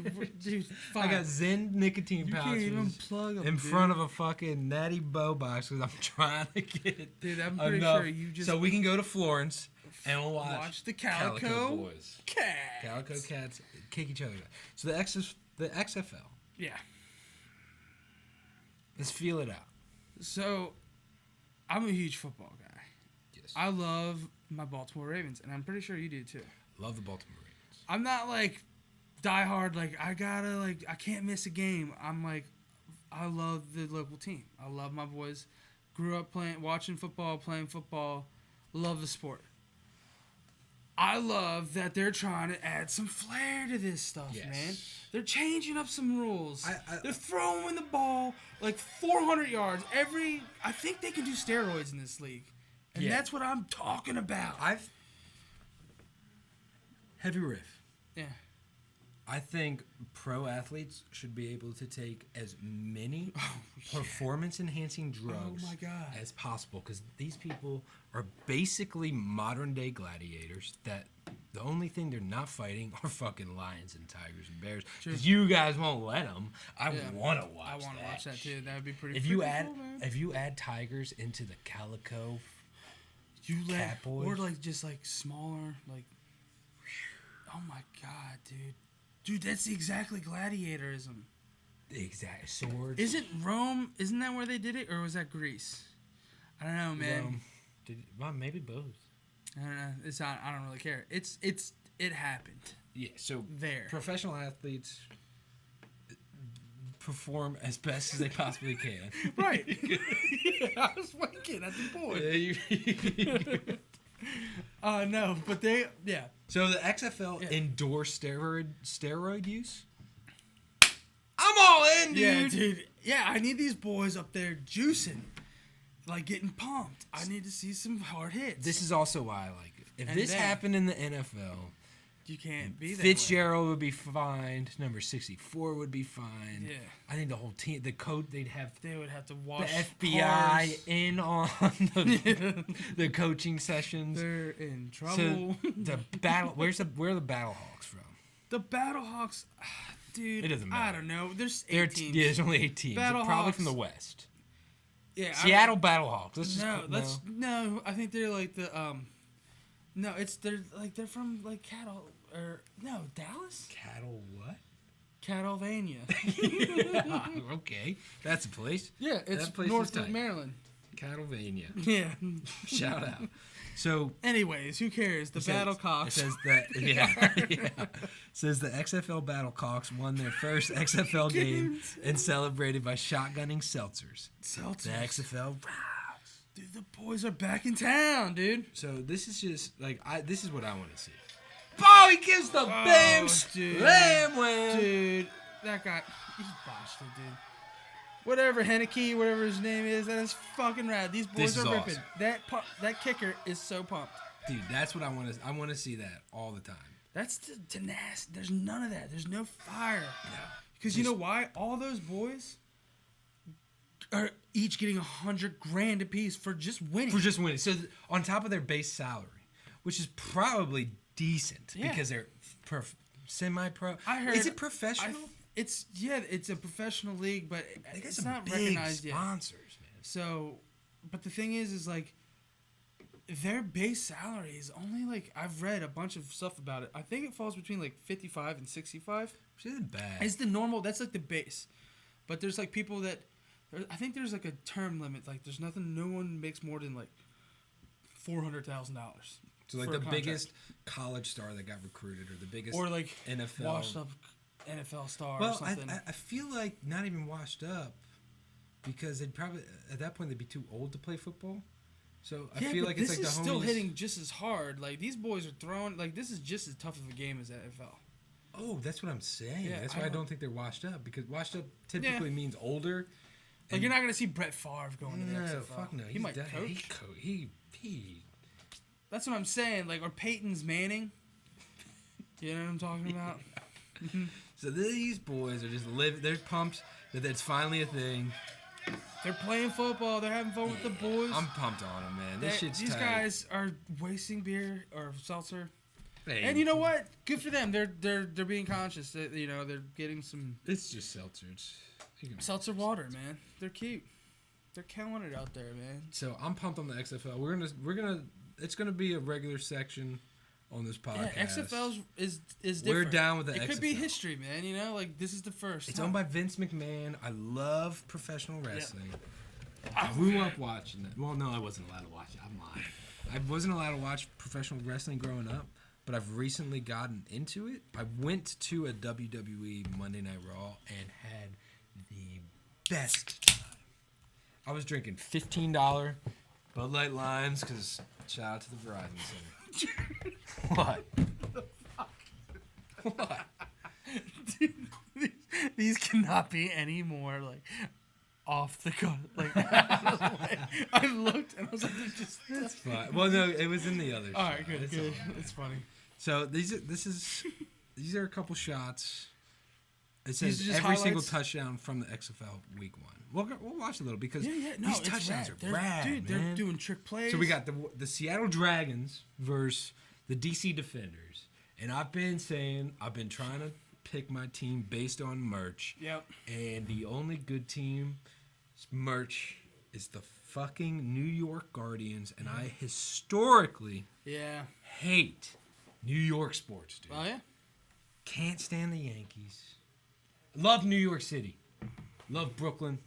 dude. Fine. I got Zen nicotine You can't pouches even plug them in front of a fucking Natty Bow box because I'm trying to get Dude, I'm pretty enough sure you just so we can go to Florence and we'll watch the Calico Boys. Cats. Calico Cats kick each other. So the XFL. Yeah. Let's feel it out. So, I'm a huge football guy. Yes. I love my Baltimore Ravens, and I'm pretty sure you do too. Love the Baltimore Ravens. I'm not like diehard, like I can't miss a game. I'm like, I love the local team. I love my boys. Grew up watching football, playing football. Love the sport. I love that they're trying to add some flair to this stuff, Yes. man. They're changing up some rules. I- They're throwing the ball like 400 yards every. I think they can do steroids in this league, and Yeah. that's what I'm talking about. Heavy riff. Yeah. I think pro athletes should be able to take as many performance-enhancing drugs Oh my God. as possible because these people are basically modern-day gladiators that the only thing they're not fighting are fucking lions and tigers and bears because you guys won't let them. I Yeah. want to watch I want to watch that too. shit. That would be pretty. If you freaking add cool, man. if you add tigers into the calico, You Cat or boys. like just like smaller, like. Oh my God, dude, that's exactly gladiatorism. exact swords. Is it Rome? Isn't that where they did it, or was that Greece? I don't know, man. Well, maybe both. I don't know. It's not. I don't really care. It happened. Yeah, so There. professional athletes perform as best as they possibly can. Right. I was winking at the boy. No, but yeah. So the XFL Yeah. endorsed steroid use. I'm all in, dude. Yeah, dude. Yeah, I need these boys up there juicing, like getting pumped. I need to see some hard hits. This is also why I like it. If And this then- happened in the NFL, you can't be that Fitzgerald would be fined. Number 64 would be fined. Yeah. I think the whole team, the code, they'd have way. They would have to the wash FBI cars. in on the coaching sessions. They're in trouble. So the battle, where are the Battle Hawks from? The Battlehawks, dude. It doesn't I matter. don't know. There's 8 They're teams. Yeah, there's only 8 teams. They're probably Battlehawks. from the West. Yeah, Seattle Battlehawks. Let's just No, I think they're like the No, they're from like cattle or no Dallas, Cattle what? Cattlevania. Yeah, okay, that's a place. Yeah, it's That place is north of tight. Maryland. Cattlevania. Yeah. Shout out. So Anyways, who cares? The it says- Battlecocks. It says that yeah. Says the XFL Battlecocks won their first XFL game Games. and celebrated by shotgunning seltzers. Seltzers. The XFL. Dude, the boys are back in town, dude. So this is just like this is what I want to see. Oh, he gives the bam dude. slam wham. Dude, that guy, he botched it, dude. Whatever, Henneke, whatever his name is, that is fucking rad. These boys This are is ripping. awesome. That kicker is so pumped. Dude, that's what I want to. I want to see that all the time. That's the tenacity. There's none of that. There's no fire. Because you know why? All those boys are each getting $100,000 apiece for just winning. For just winning. So on top of their base salary, which is probably decent Yeah. because they're semi-pro. I heard. Is it professional? It's a professional league, but They got it's some not big recognized yet. sponsors, man. So, but the thing is like, their base salary is only like, I've read a bunch of stuff about it. I think it falls between like 55 and 65. Which isn't bad. It's the normal. That's like the base. But there's like people that I think there's like a term limit. Like there's nothing. No one makes more than like $400,000. So like the biggest college star that got recruited, or the biggest or like NFL washed up NFL star well, or something. I feel like not even washed up, because they'd probably at that point they'd be too old to play football. So I feel like it's like the homies. This is still hitting just as hard. Like these boys are throwing. Like this is just as tough of a game as NFL. Oh, that's what I'm saying. Yeah, that's why I don't think they're washed up, because washed up typically means older. Like you're not gonna see Brett Favre going to the XFL. No, fuck no. He might coach. He. That's what I'm saying. Like, or Peyton's Manning. You know what I'm talking about? So these boys are just living. They're pumped that it's finally a thing. They're playing football. They're having fun with the boys. I'm pumped on them, man. This shit's These tight. guys are wasting beer or seltzer. Hey. And you know what? Good for them. They're being conscious. They're getting some. It's just seltzer. Seltzer water, man. They're cute. They're killing it out there, man. So I'm pumped on the XFL. We're gonna. It's gonna be a regular section on this podcast. Yeah, XFL is different. We're down with the XFL. It could be history, man. You know, like this is the first. It's owned by Vince McMahon. I love professional wrestling. I grew up watching it. Well, no, I wasn't allowed to watch it. I'm lying. I wasn't allowed to watch professional wrestling growing up, but I've recently gotten into it. I went to a WWE Monday Night Raw and had the best time. I was drinking $15 Bud Light Limes, because shout out to the Verizon Center. What? What? Dude, these cannot be any more like off the cut. Like I looked and I was like, That's fine. Well, no, it was in the other. All right, good. It's funny. So these are a couple shots. It says every highlights? single touchdown from the XFL week 1. We'll watch a little, because these touchdowns are rad, dude. man. They're doing trick plays. So we got the Seattle Dragons versus the DC Defenders, and I've been trying to pick my team based on merch. Yep. And the only good team merch is the fucking New York Guardians, and I historically hate New York sports, dude. Oh yeah. Can't stand the Yankees. Love New York City. Love Brooklyn.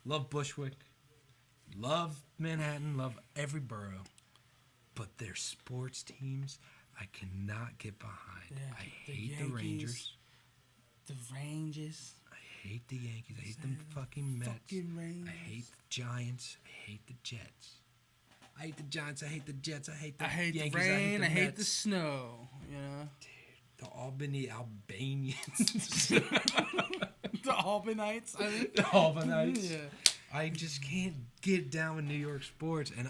Love Bushwick. Love Manhattan. Love every borough. But their sports teams, I cannot get behind. Yeah, I hate the Rangers. The Rangers. I hate the Yankees. I hate them fucking Mets. I hate the Giants. I hate the Jets. I hate the Giants. I hate the Jets. I hate the Yankees. The rain. I hate the Mets. I hate the snow. You know. The Albany Albanians. The Albanites. I mean. The Albanites. Yeah. I just can't get down with New York sports. And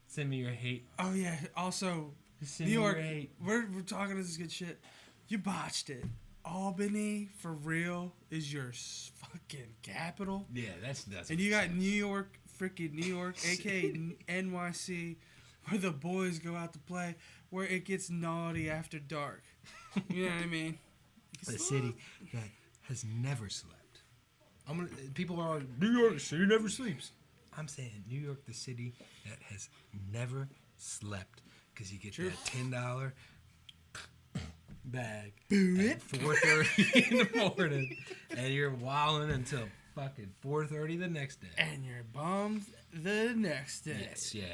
send me your hate. Oh yeah. Also, Send New me York. your hate. We're talking this good shit. You botched it. Albany for real is your fucking capital. Yeah, that's. And you got New York, freaking New York, aka NYC, where the boys go out to play, where it gets naughty after dark. You know what I mean? The city that has never slept. People are like, New York, the city never sleeps. I'm saying New York, the city that has never slept, because you get that $10 bag at 4:30 in the morning, and you're wilding until fucking 4:30 the next day. And you're bummed the next day. Yes, yeah.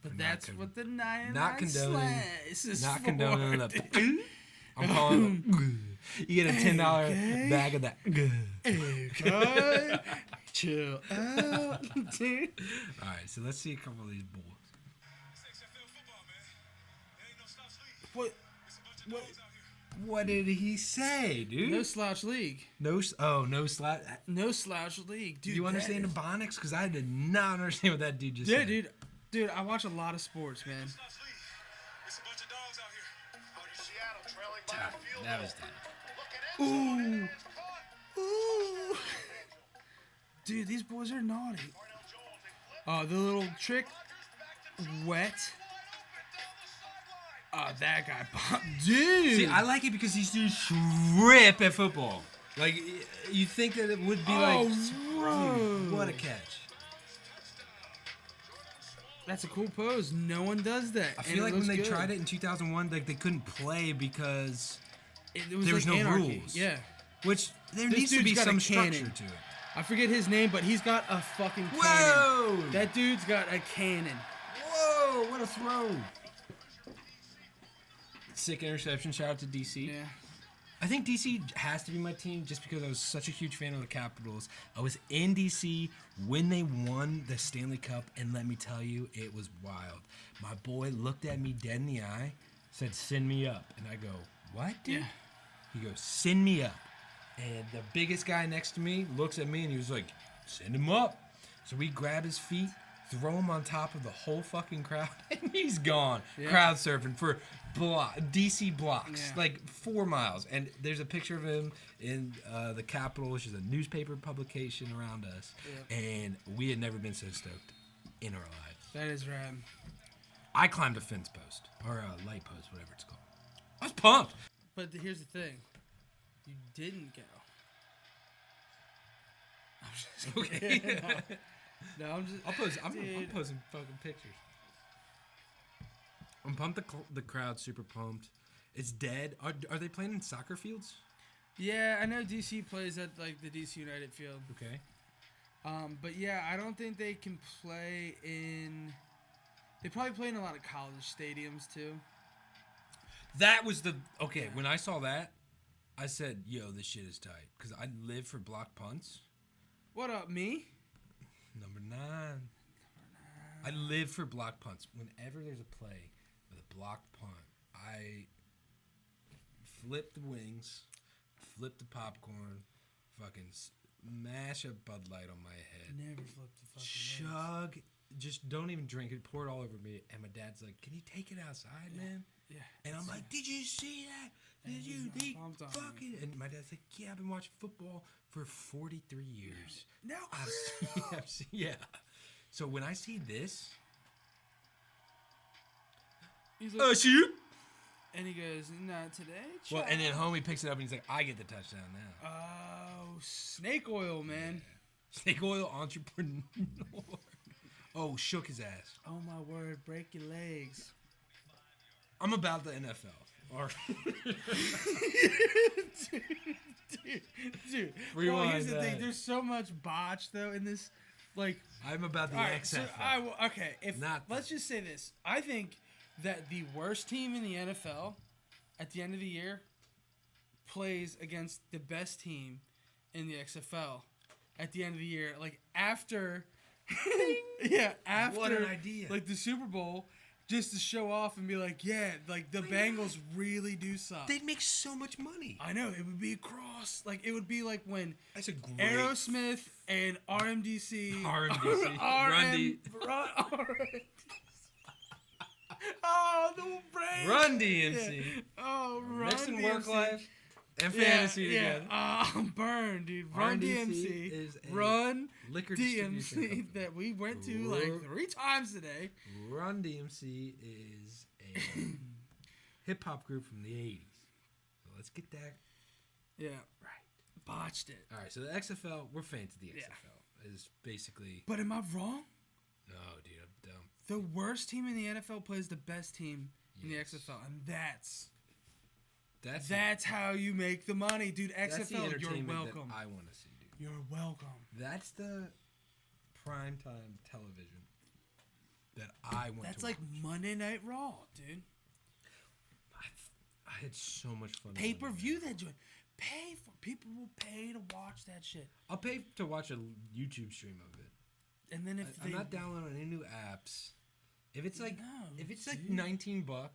But that's what the 99 not condoning, slice is not for. Condoning the. I'm calling. You get a $10 bag of that. Okay. Chill out, dude. All right, so let's see a couple of these bulls. What did he say, dude? No slouch league. No slouch. No slouch league, dude. Do you understand the Ebonics? Because I did not understand what that dude just yeah, said. dude, I watch a lot of sports, man. That was time. Ooh. Dude, these boys are naughty. The little trick, wet. That guy, dude. See, I like it because these dudes rip at football. Like, you think that it would be dude, what a catch. That's a cool pose. No one does that. I feel like when they tried it in 2001, like they couldn't play because there was like no anarchy. rules. Yeah. Which there This needs to dude's be got a some cannon. structure to it. I forget his name, but he's got a fucking cannon. Whoa! That dude's got a cannon. Whoa! What a throw! Sick interception. Shout out to DC. Yeah. I think DC has to be my team just because I was such a huge fan of the Capitals. I was in DC when they won the Stanley Cup, and let me tell you, it was wild. My boy looked at me dead in the eye, said, "Send me up." And I go, "What, dude?" Yeah. He goes, "Send me up." And the biggest guy next to me looks at me, and he was like, "Send him up." So we grab his feet, throw him on top of the whole fucking crowd, and he's gone. Yeah. Crowd surfing for DC blocks, Yeah. like 4 miles. And there's a picture of him in the Capitol, which is a newspaper publication around us. Yeah. And we had never been so stoked in our lives. That is rad. I climbed a fence post, or a light post, whatever it's called. I was pumped. But here's the thing. You didn't go. I'm just Okay. No, I'm just. I'm Dude. posting fucking pictures. I'm pumped. The crowd's super pumped. It's dead. Are they playing in soccer fields? Yeah, I know DC plays at like the DC United field. Okay. But yeah, I don't think they can play in. They probably play in a lot of college stadiums too. That was the okay. When I saw that, I said, "Yo, this shit is tight." Because I live for block punts. What up, me? Number 9. I live for block punts. Whenever there's a play with a block punt, I flip the wings, flip the popcorn, fucking smash a Bud Light on my head, Never flipped the fucking chug, just don't even drink it, pour it all over me. And my dad's like, "Can you take it outside, man?" Yeah. And I'm like, "Did you see that? Did you think pumped on fucking?" And my dad's like, "Yeah, I've been watching football for 43 years." No. I've seen, yeah. So when I see this, He's like, shoot. and he goes, "Not today." Well, child." and then homie picks it up and he's like, "I get the touchdown now." Oh, snake oil, man. Snake oil entrepreneur. Oh, shook his ass. Oh my word, break your legs. I'm about the NFL. Or Dude. Rewind Well, here's the that. thing. There's so much botch though in this. Like, I'm about the all right, XFL. so okay. If Not let's just say this, I think that the worst team in the NFL at the end of the year plays against the best team in the XFL at the end of the year, like after. Yeah, after What an idea. like the Super Bowl, just to show off and be like, yeah, like the Bengals really do suck. They'd make so much money. I know, it would be a cross. Like it would be like when That's a great Aerosmith and RMDC RMDC. Run Oh, the brain. Run DMC. Yeah. Oh, Run Mixing DMC. work life and Yeah, fantasy yeah. together. Oh, I'm burned, dude. Run RDC DMC. is a Run liquor distribution DMC company. that we went to like 3 times today. Run DMC is a hip hop group from the 80s. So let's get that Yeah. right. Botched it. All right, so the XFL, we're fans of the XFL. Yeah. Is basically But am I wrong? no, dude, I'm dumb. The worst team in the NFL plays the best team in the Yes. XFL, and that's That's how you make the money, dude. that's the XFL, you're entertainment welcome. that I want to see, dude. You're welcome. That's the primetime television that I want That's to like watch. Monday Night Raw, dude. I had so much fun. Pay per view that joint. Pay for people will pay to watch that shit. I'll pay to watch a YouTube stream of it. And then if I'm they not downloading any new apps. If it's like No, like dude. $19,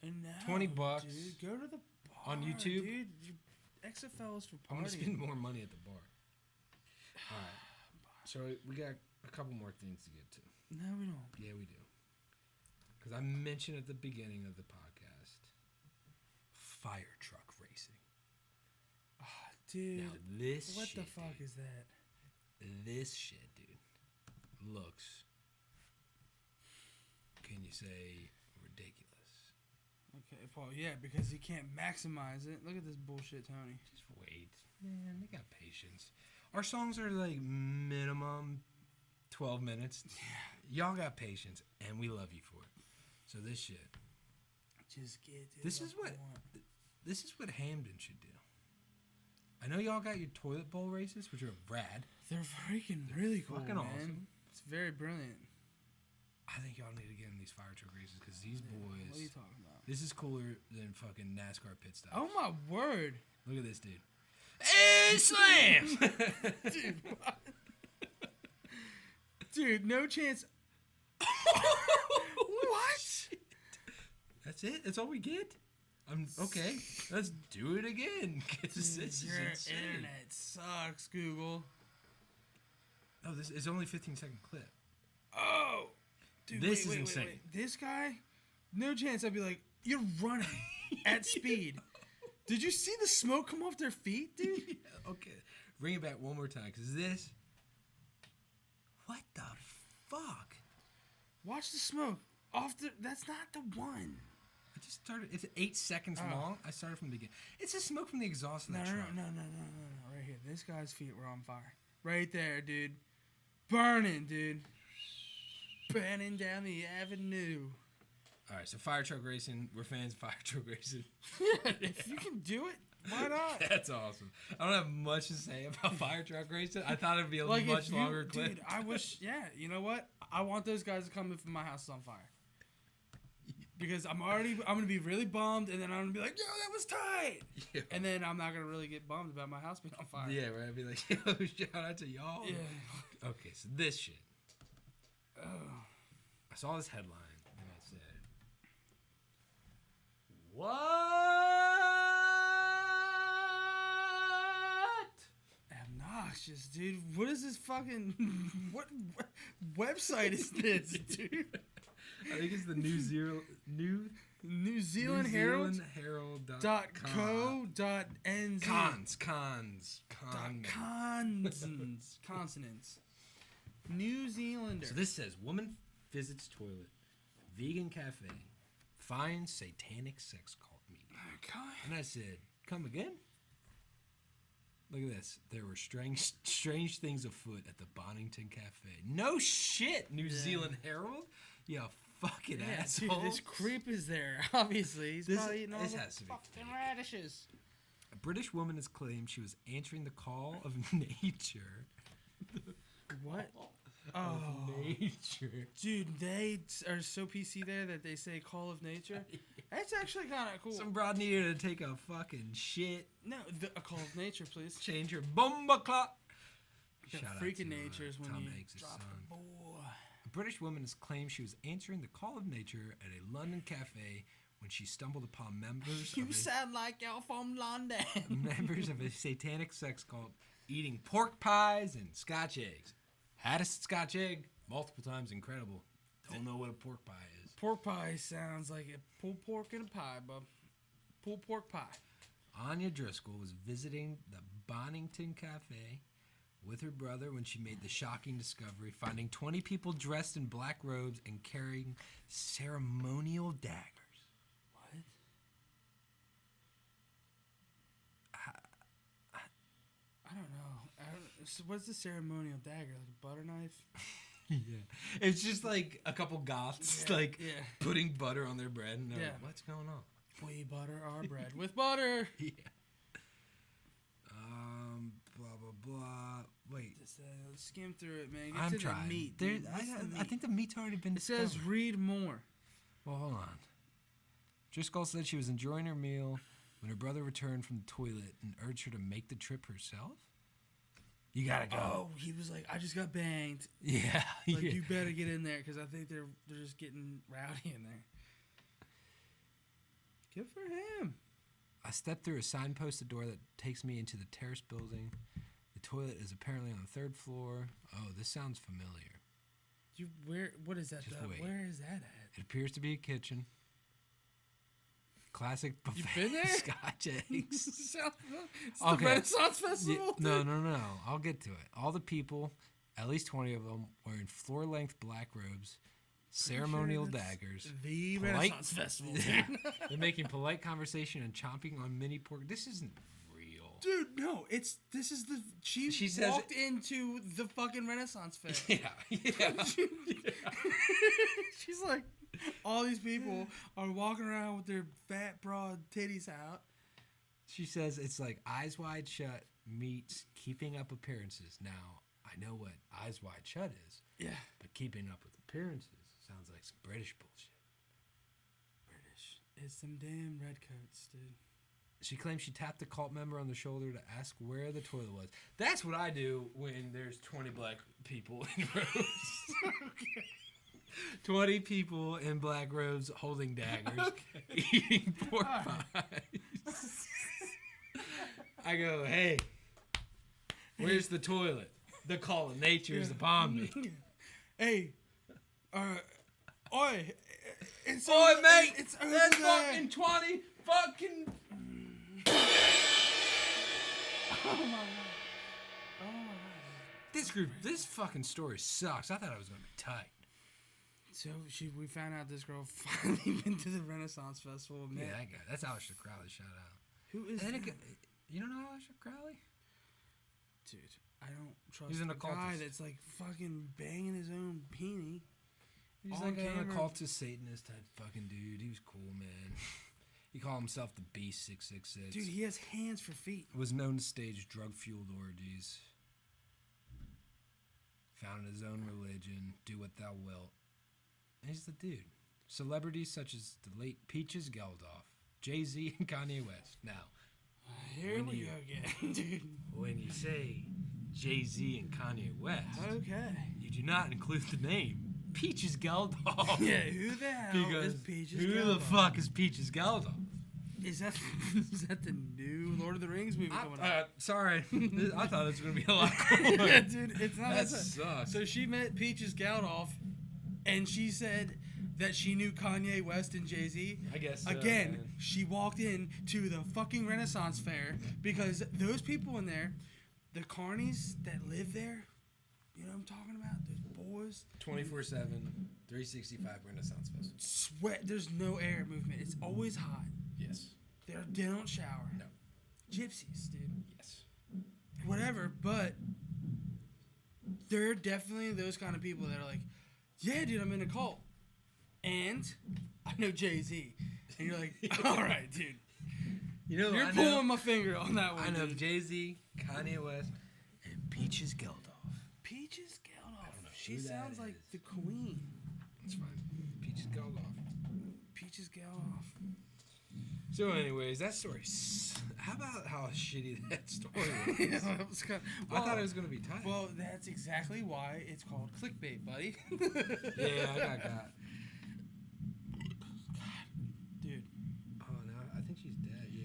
and now, $20 dude, go to the bar on YouTube? dude. XFL is for I'm gonna partying. spend more money at the bar. All right. So we got a couple more things to get to. No, we don't. Yeah, we do. Because I mentioned at the beginning of the podcast, fire truck racing. Dude, Now this what shit, the fuck dude, is that? this shit, dude, looks, can you say, ridiculous? Okay, Paul, yeah, because you can't maximize it. Look at this bullshit, Tony. Just wait. Man, they got patience. Our songs are like minimum 12 minutes. Y'all got patience, and we love you for it. So this shit, Just get it. this is what what you want. this is what Hamden should do. I know y'all got your toilet bowl races, which are rad. They're freaking really cool, fucking man. awesome. It's very brilliant. I think y'all need to get in these fire truck races because these boys. What are you talking about? This is cooler than fucking NASCAR pit stops. Oh my word, Look at this dude. Hey, slam! dude! What? Dude, no chance. What? That's it. That's all we get. Okay. Let's do it again. 'Cause this is Your insane. internet sucks, Google. Oh, this is only 15-second clip. Oh, dude, This is insane. Wait. This guy, no chance. I'd be like, you're running at speed. Did you see the smoke come off their feet, dude? Yeah, okay. Bring it back one more time, because this. What the fuck? Watch the smoke off the. That's not the one. I just started. It's 8 seconds long. I started from the beginning. It's the smoke from the exhaust of the truck. No. Right here. This guy's feet were on fire. Right there, dude. Burning, dude. Burning down the avenue. All right, so fire truck racing. We're fans of fire truck racing. If you can do it, why not? That's awesome. I don't have much to say about fire truck racing. I thought it'd be a Like much if you, longer clip. dude, I wish. Yeah, you know what? I want those guys to come if my house is on fire. Because I'm gonna be really bummed, and then I'm gonna be like, yo, that was tight. Yeah. And then I'm not gonna really get bummed about my house being on fire. Yeah, right. I'd be like, yo, shout out to y'all. Yeah. Okay, so this shit. Oh. I saw this headline and I said, "What? Obnoxious, dude. What is this fucking what website is this, dude? I think it's the New Zealand Herald. Herald.co.nz. Consonants. New Zealander. So this says, woman visits toilet, vegan cafe, finds satanic sex cult meeting. Okay. And I said, come again? Look at this. There were strange things afoot at the Bonington Cafe. No shit, New Zealand Herald? You fucking asshole. Dude, this creep is there, obviously. He's probably eating all the has to be fucking fake. radishes. A British woman has claimed she was answering the call of nature. What? Oh, Nature. dude, they are so PC there that they say call of nature. That's actually kind of cool. Some broad needed to take a fucking shit. No, a call of nature, please. Change her bomba clock. The Shout out freaking to, natures when Tom you Hanks' drop son. the boy. A British woman has claimed she was answering the call of nature at a London cafe when she stumbled upon You sound like you're from London. members of a satanic sex cult eating pork pies and Scotch eggs. Had a Scotch egg multiple times. Incredible. Don't know what a pork pie is. Pork pie sounds like a pulled pork in a pie, bub. Pulled pork pie. Anya Driscoll was visiting the Bonington Cafe with her brother when she made the shocking discovery, finding 20 people dressed in black robes and carrying ceremonial daggers. What? I don't know. So what's the ceremonial dagger? Like a butter knife? Yeah. It's just like a couple goths putting butter on their bread and they're like, what's going on? We butter our bread with butter. Yeah. Blah, blah, blah. Wait. Just, skim through it, man. Get I'm to trying. the meat. There, Dude. What's the I meat? think the meat's already been It says discovered. read more. Well, hold on. Driscoll said she was enjoying her meal when her brother returned from the toilet and urged her to make the trip herself. You gotta go. Oh, he was like, I just got banged. Yeah. Like, yeah. you better get in there because I think they're just getting rowdy in there. Good for him. I stepped through a signposted door that takes me into the terrace building. The toilet is apparently on the 3rd floor. Oh, this sounds familiar. What is that? Just wait. Where is that at? It appears to be a kitchen. Classic buffet. You been there? Scotch eggs. It's Okay. the Renaissance Festival. Yeah, no. I'll get to it. All the people, at least 20 of them, wearing floor-length black robes, ceremonial daggers. The Renaissance Festival. They're making polite conversation and chomping on mini pork. This isn't real. Dude, no, this is the she says walked into the fucking Renaissance Fair. Yeah. She's like, all these people are walking around with their fat broad titties out, She says it's like Eyes Wide Shut meets Keeping Up Appearances. Now, I know what Eyes Wide Shut is. Yeah. But Keeping Up with Appearances sounds like some British bullshit. British. It's some damn redcoats, dude. She claims she tapped a cult member on the shoulder to ask where the toilet was. That's what I do when there's 20 black people in robes. 20 people in black robes holding daggers, eating pork pies. I go, hey, where's the toilet? The call of nature is upon me. Hey, oi, it's Oi, mate, it's there's over there. fucking 20 fucking... Oh my god. This fucking story sucks. I thought I was going to be tight. So we found out this girl finally been to the Renaissance Festival. Man. Yeah, that guy. That's Aleister Crowley. Shout out. Who is that? You don't know Aleister Crowley? Dude, I don't trust He's an the guy occultist. that's like fucking banging his own peenie. He's on like an camera. occultist Satanist type fucking dude. He was cool, man. He called himself the Beast 666. Dude, he has hands for feet. Was known to stage drug-fueled orgies. Founded his own religion. Do what thou wilt. And he's the dude. Celebrities such as the late Peaches Geldof, Jay-Z, and Kanye West. Now, Here When we you- go again, dude. when you say Jay-Z and Kanye West, Okay. you do not include the name Peaches Geldof. Yeah, who the hell Because is Peaches who the Geldof? fuck is Peaches Geldof? Is that the new Lord of the Rings movie coming out? Sorry, I thought it was gonna be a lot cooler. Yeah, dude, it's not That that. sucks. So she met Peaches Geldof, and she said that she knew Kanye West and Jay-Z. I guess so, Again, man. she walked in to the fucking Renaissance Fair because those people in there, the carnies that live there, you know what I'm talking about? Those boys. 24/7, 365 Renaissance Festival. Sweat. There's no air movement. It's always hot. Yes. They don't shower. No. Gypsies, dude. Yes. Whatever, but there are definitely those kind of people that are like, yeah, dude, I'm in a cult. And I know Jay-Z. And you're like, all right, dude. You know, You're pulling my finger on that one. I know dude. Jay-Z, Kanye West, and Peaches Geldof. Peaches Geldof. know She who that sounds like is. the queen. That's fine. Peaches Geldof. Peaches Geldof. So, anyways, that story. How about how shitty that story was? Yeah, that was kind I thought it was gonna be tight. Well, that's exactly why it's called clickbait, buddy. yeah, I got. Dude. Oh no, I think she's dead. Yeah.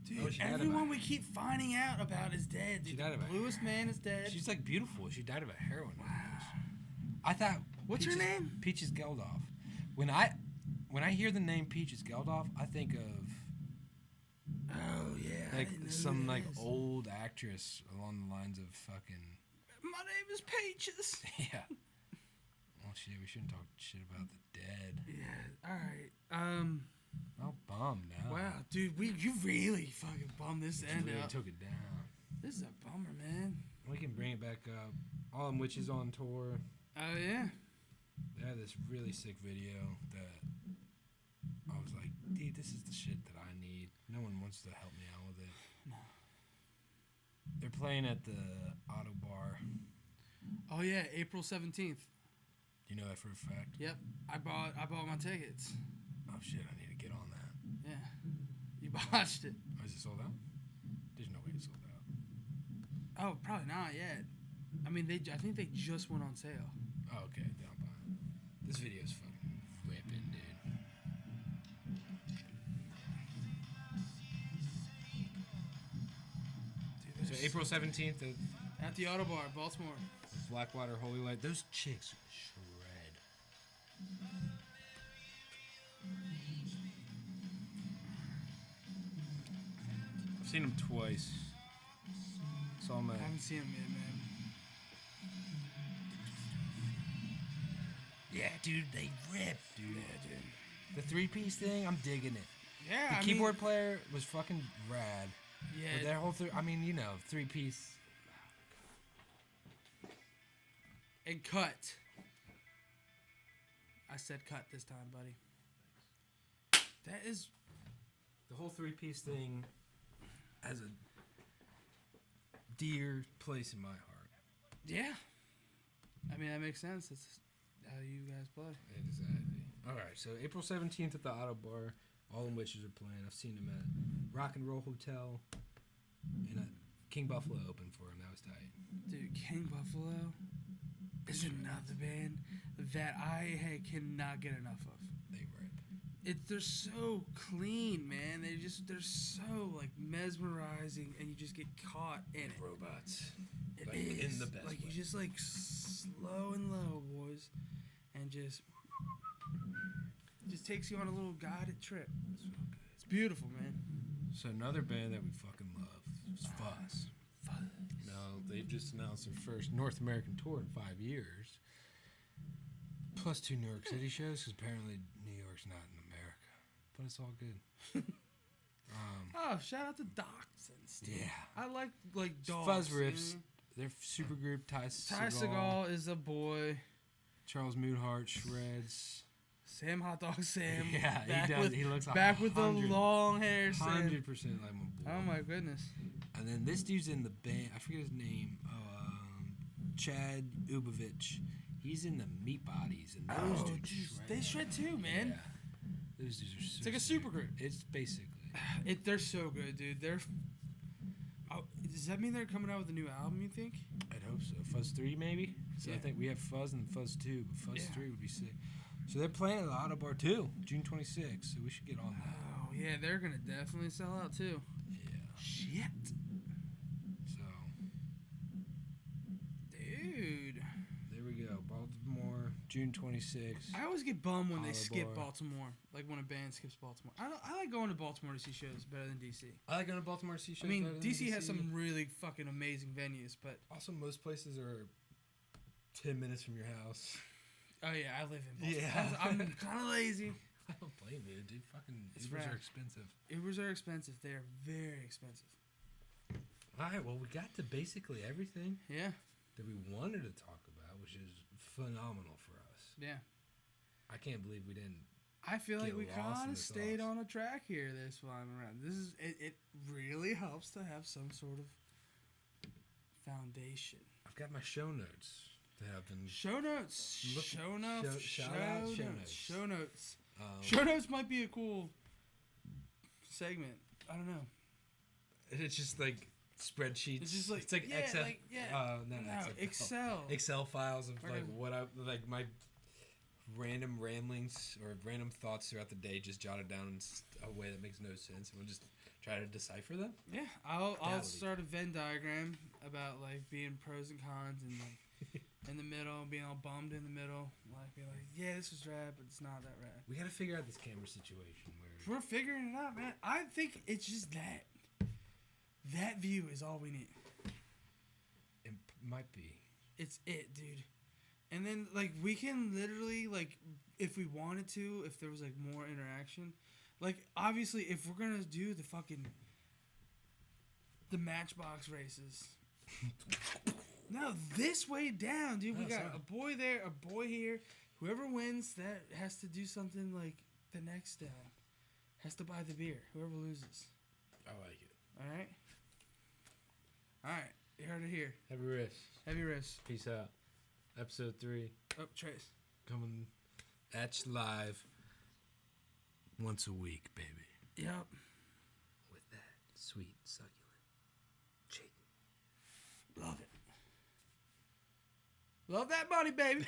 Dude, Oh, she died of everyone a- we keep finding out about is dead. Dude. She died of the a- bluest man is dead. She's like beautiful. She died of a heroin overdose. I thought. What's her name? Peaches Geldof. When I hear the name Peaches Geldof, I think of Oh yeah. I like didn't know who some that like is. old actress along the lines of fucking My name is Peaches. yeah. Well, shit, we shouldn't talk shit about the dead. Yeah. All right. I'm bummed now. Wow, dude, you really fucking bummed this We end really out. took it down. This is a bummer, man. We can bring it back up. All Them Witches on tour. Oh yeah. They had this really sick video that I was like, dude, this is the shit that I need. No one wants to help me out with it. No. They're playing at the Auto Bar. Oh yeah, April 17th. You know that for a fact? Yep. I bought my tickets. Oh shit, I need to get on that. Yeah. You botched it. Oh, is it sold out? There's no way it's sold out. Oh, probably not yet. I mean, I think they just went on sale. Oh, okay, then I'll buy it. This video's fucking whipping, dude. Dude, So April 17th at the Auto Bar, Baltimore. at Blackwater Holy Light. Those chicks shred. I've seen them twice. Saw them I at haven't seen them yet, man. yeah, dude, they rip, dude. Yeah, dude. The 3-piece thing, I'm digging it. Yeah, The I keyboard mean, player was fucking rad. yeah. But their whole I mean, you know, 3-piece. And cut. I said cut this time, buddy. That is The whole 3-piece thing has a dear place in my heart. Yeah. I mean, that makes sense. That's how you guys play. Exactly. All right, so April 17th at the Auto Bar. All the Witches are playing. I've seen them at Rock and Roll Hotel. And King Buffalo opened for him. That was tight. Dude, King Buffalo is another band that I cannot get enough of. They rip. They're so clean, man. They're so like mesmerizing, and you just get caught in it. Robots. It like, is. in the best like way. You just like slow and low, boys, and just takes you on a little guided trip. It's beautiful, man. So another band that we fucking love is Fuzz. Now, they've just announced their first North American tour in 5 years. Plus 2 New York City shows, because apparently New York's not in America. But it's all good. Oh, shout out to Dachshunds. Yeah. I like dogs. Fuzz Riffs. You know? Their super group, Ty Seagal is a boy. Charles Moodhart, Shreds. Sam Hot Dog Sam. Yeah, back he does. With, He looks like back with the long hair. Sam. 100% like my boy. Oh my goodness. And then this dude's in the band. I forget his name. Chad Ubovich. He's in the Meat Bodies, and those dudes shred. They shred too, man. Yeah. Those dudes are so It's like a super group. It's basically. They're so good, dude. Does that mean they're coming out with a new album, you think? I'd hope so. Fuzz 3, maybe? So Yeah. I think we have Fuzz and Fuzz 2, but Fuzz Yeah. 3 would be sick. So they're playing at the Auto Bar too, June 26th, so we should get on that. Oh, yeah, they're going to definitely sell out too. Yeah. Shit. So, Dude. there we go. Baltimore, June 26th. I always get bummed when they Auto skip Bar. Baltimore. Like when a band skips Baltimore. I like going to Baltimore to see shows better than DC. I like going to Baltimore to see shows. I mean, better than DC has some really fucking amazing venues, but... Also, most places are 10 minutes from your house. Oh, yeah, I live in Baltimore. Yeah. I'm kind of lazy. I don't blame you, dude. Fucking It's Ubers rad. are expensive. Ubers are expensive. They are very expensive. All right, well, we got to basically everything Yeah, that we wanted to talk about, which is phenomenal for us. yeah. I can't believe we didn't. I feel like Get we lost in kind the of stayed sauce. on a track here this time around. This is it really helps to have some sort of foundation. I've got my show notes that have been. Show notes. Look- Show notes. shout out show notes. Show notes. Um, Show notes might be a cool segment. I don't know. It's just like spreadsheets. It's just like- it's like yeah, Excel. like, yeah. Not No, Excel. Excel. Excel files of Like like a- what I like my random ramblings or random thoughts throughout the day, just jotted down in a way that makes no sense, and we'll just try to decipher them. Yeah, I'll That'll be start a Venn diagram about like being pros and cons and like in the middle, being all bummed in the middle, like be like, yeah, this was rad, but it's not that rad. We got to figure out this camera situation where. We're figuring it out, man. I think it's just that. That view is all we need. It might be. It's it, dude. And then like we can literally like if we wanted to, if there was like more interaction, like obviously if we're gonna do the Matchbox races. No, this way down, dude. We Oh, got sorry. a boy there, a boy here. Whoever wins, that has to do something like the next has to buy the beer. Whoever loses. I like it. All right. All right. You heard it here. Heavy Riffs. Heavy Riffs. Peace out. Episode 3 Oh, Trace. coming at you live once a week, baby. Yep. With that sweet, succulent chicken. Love it. Love that money, baby.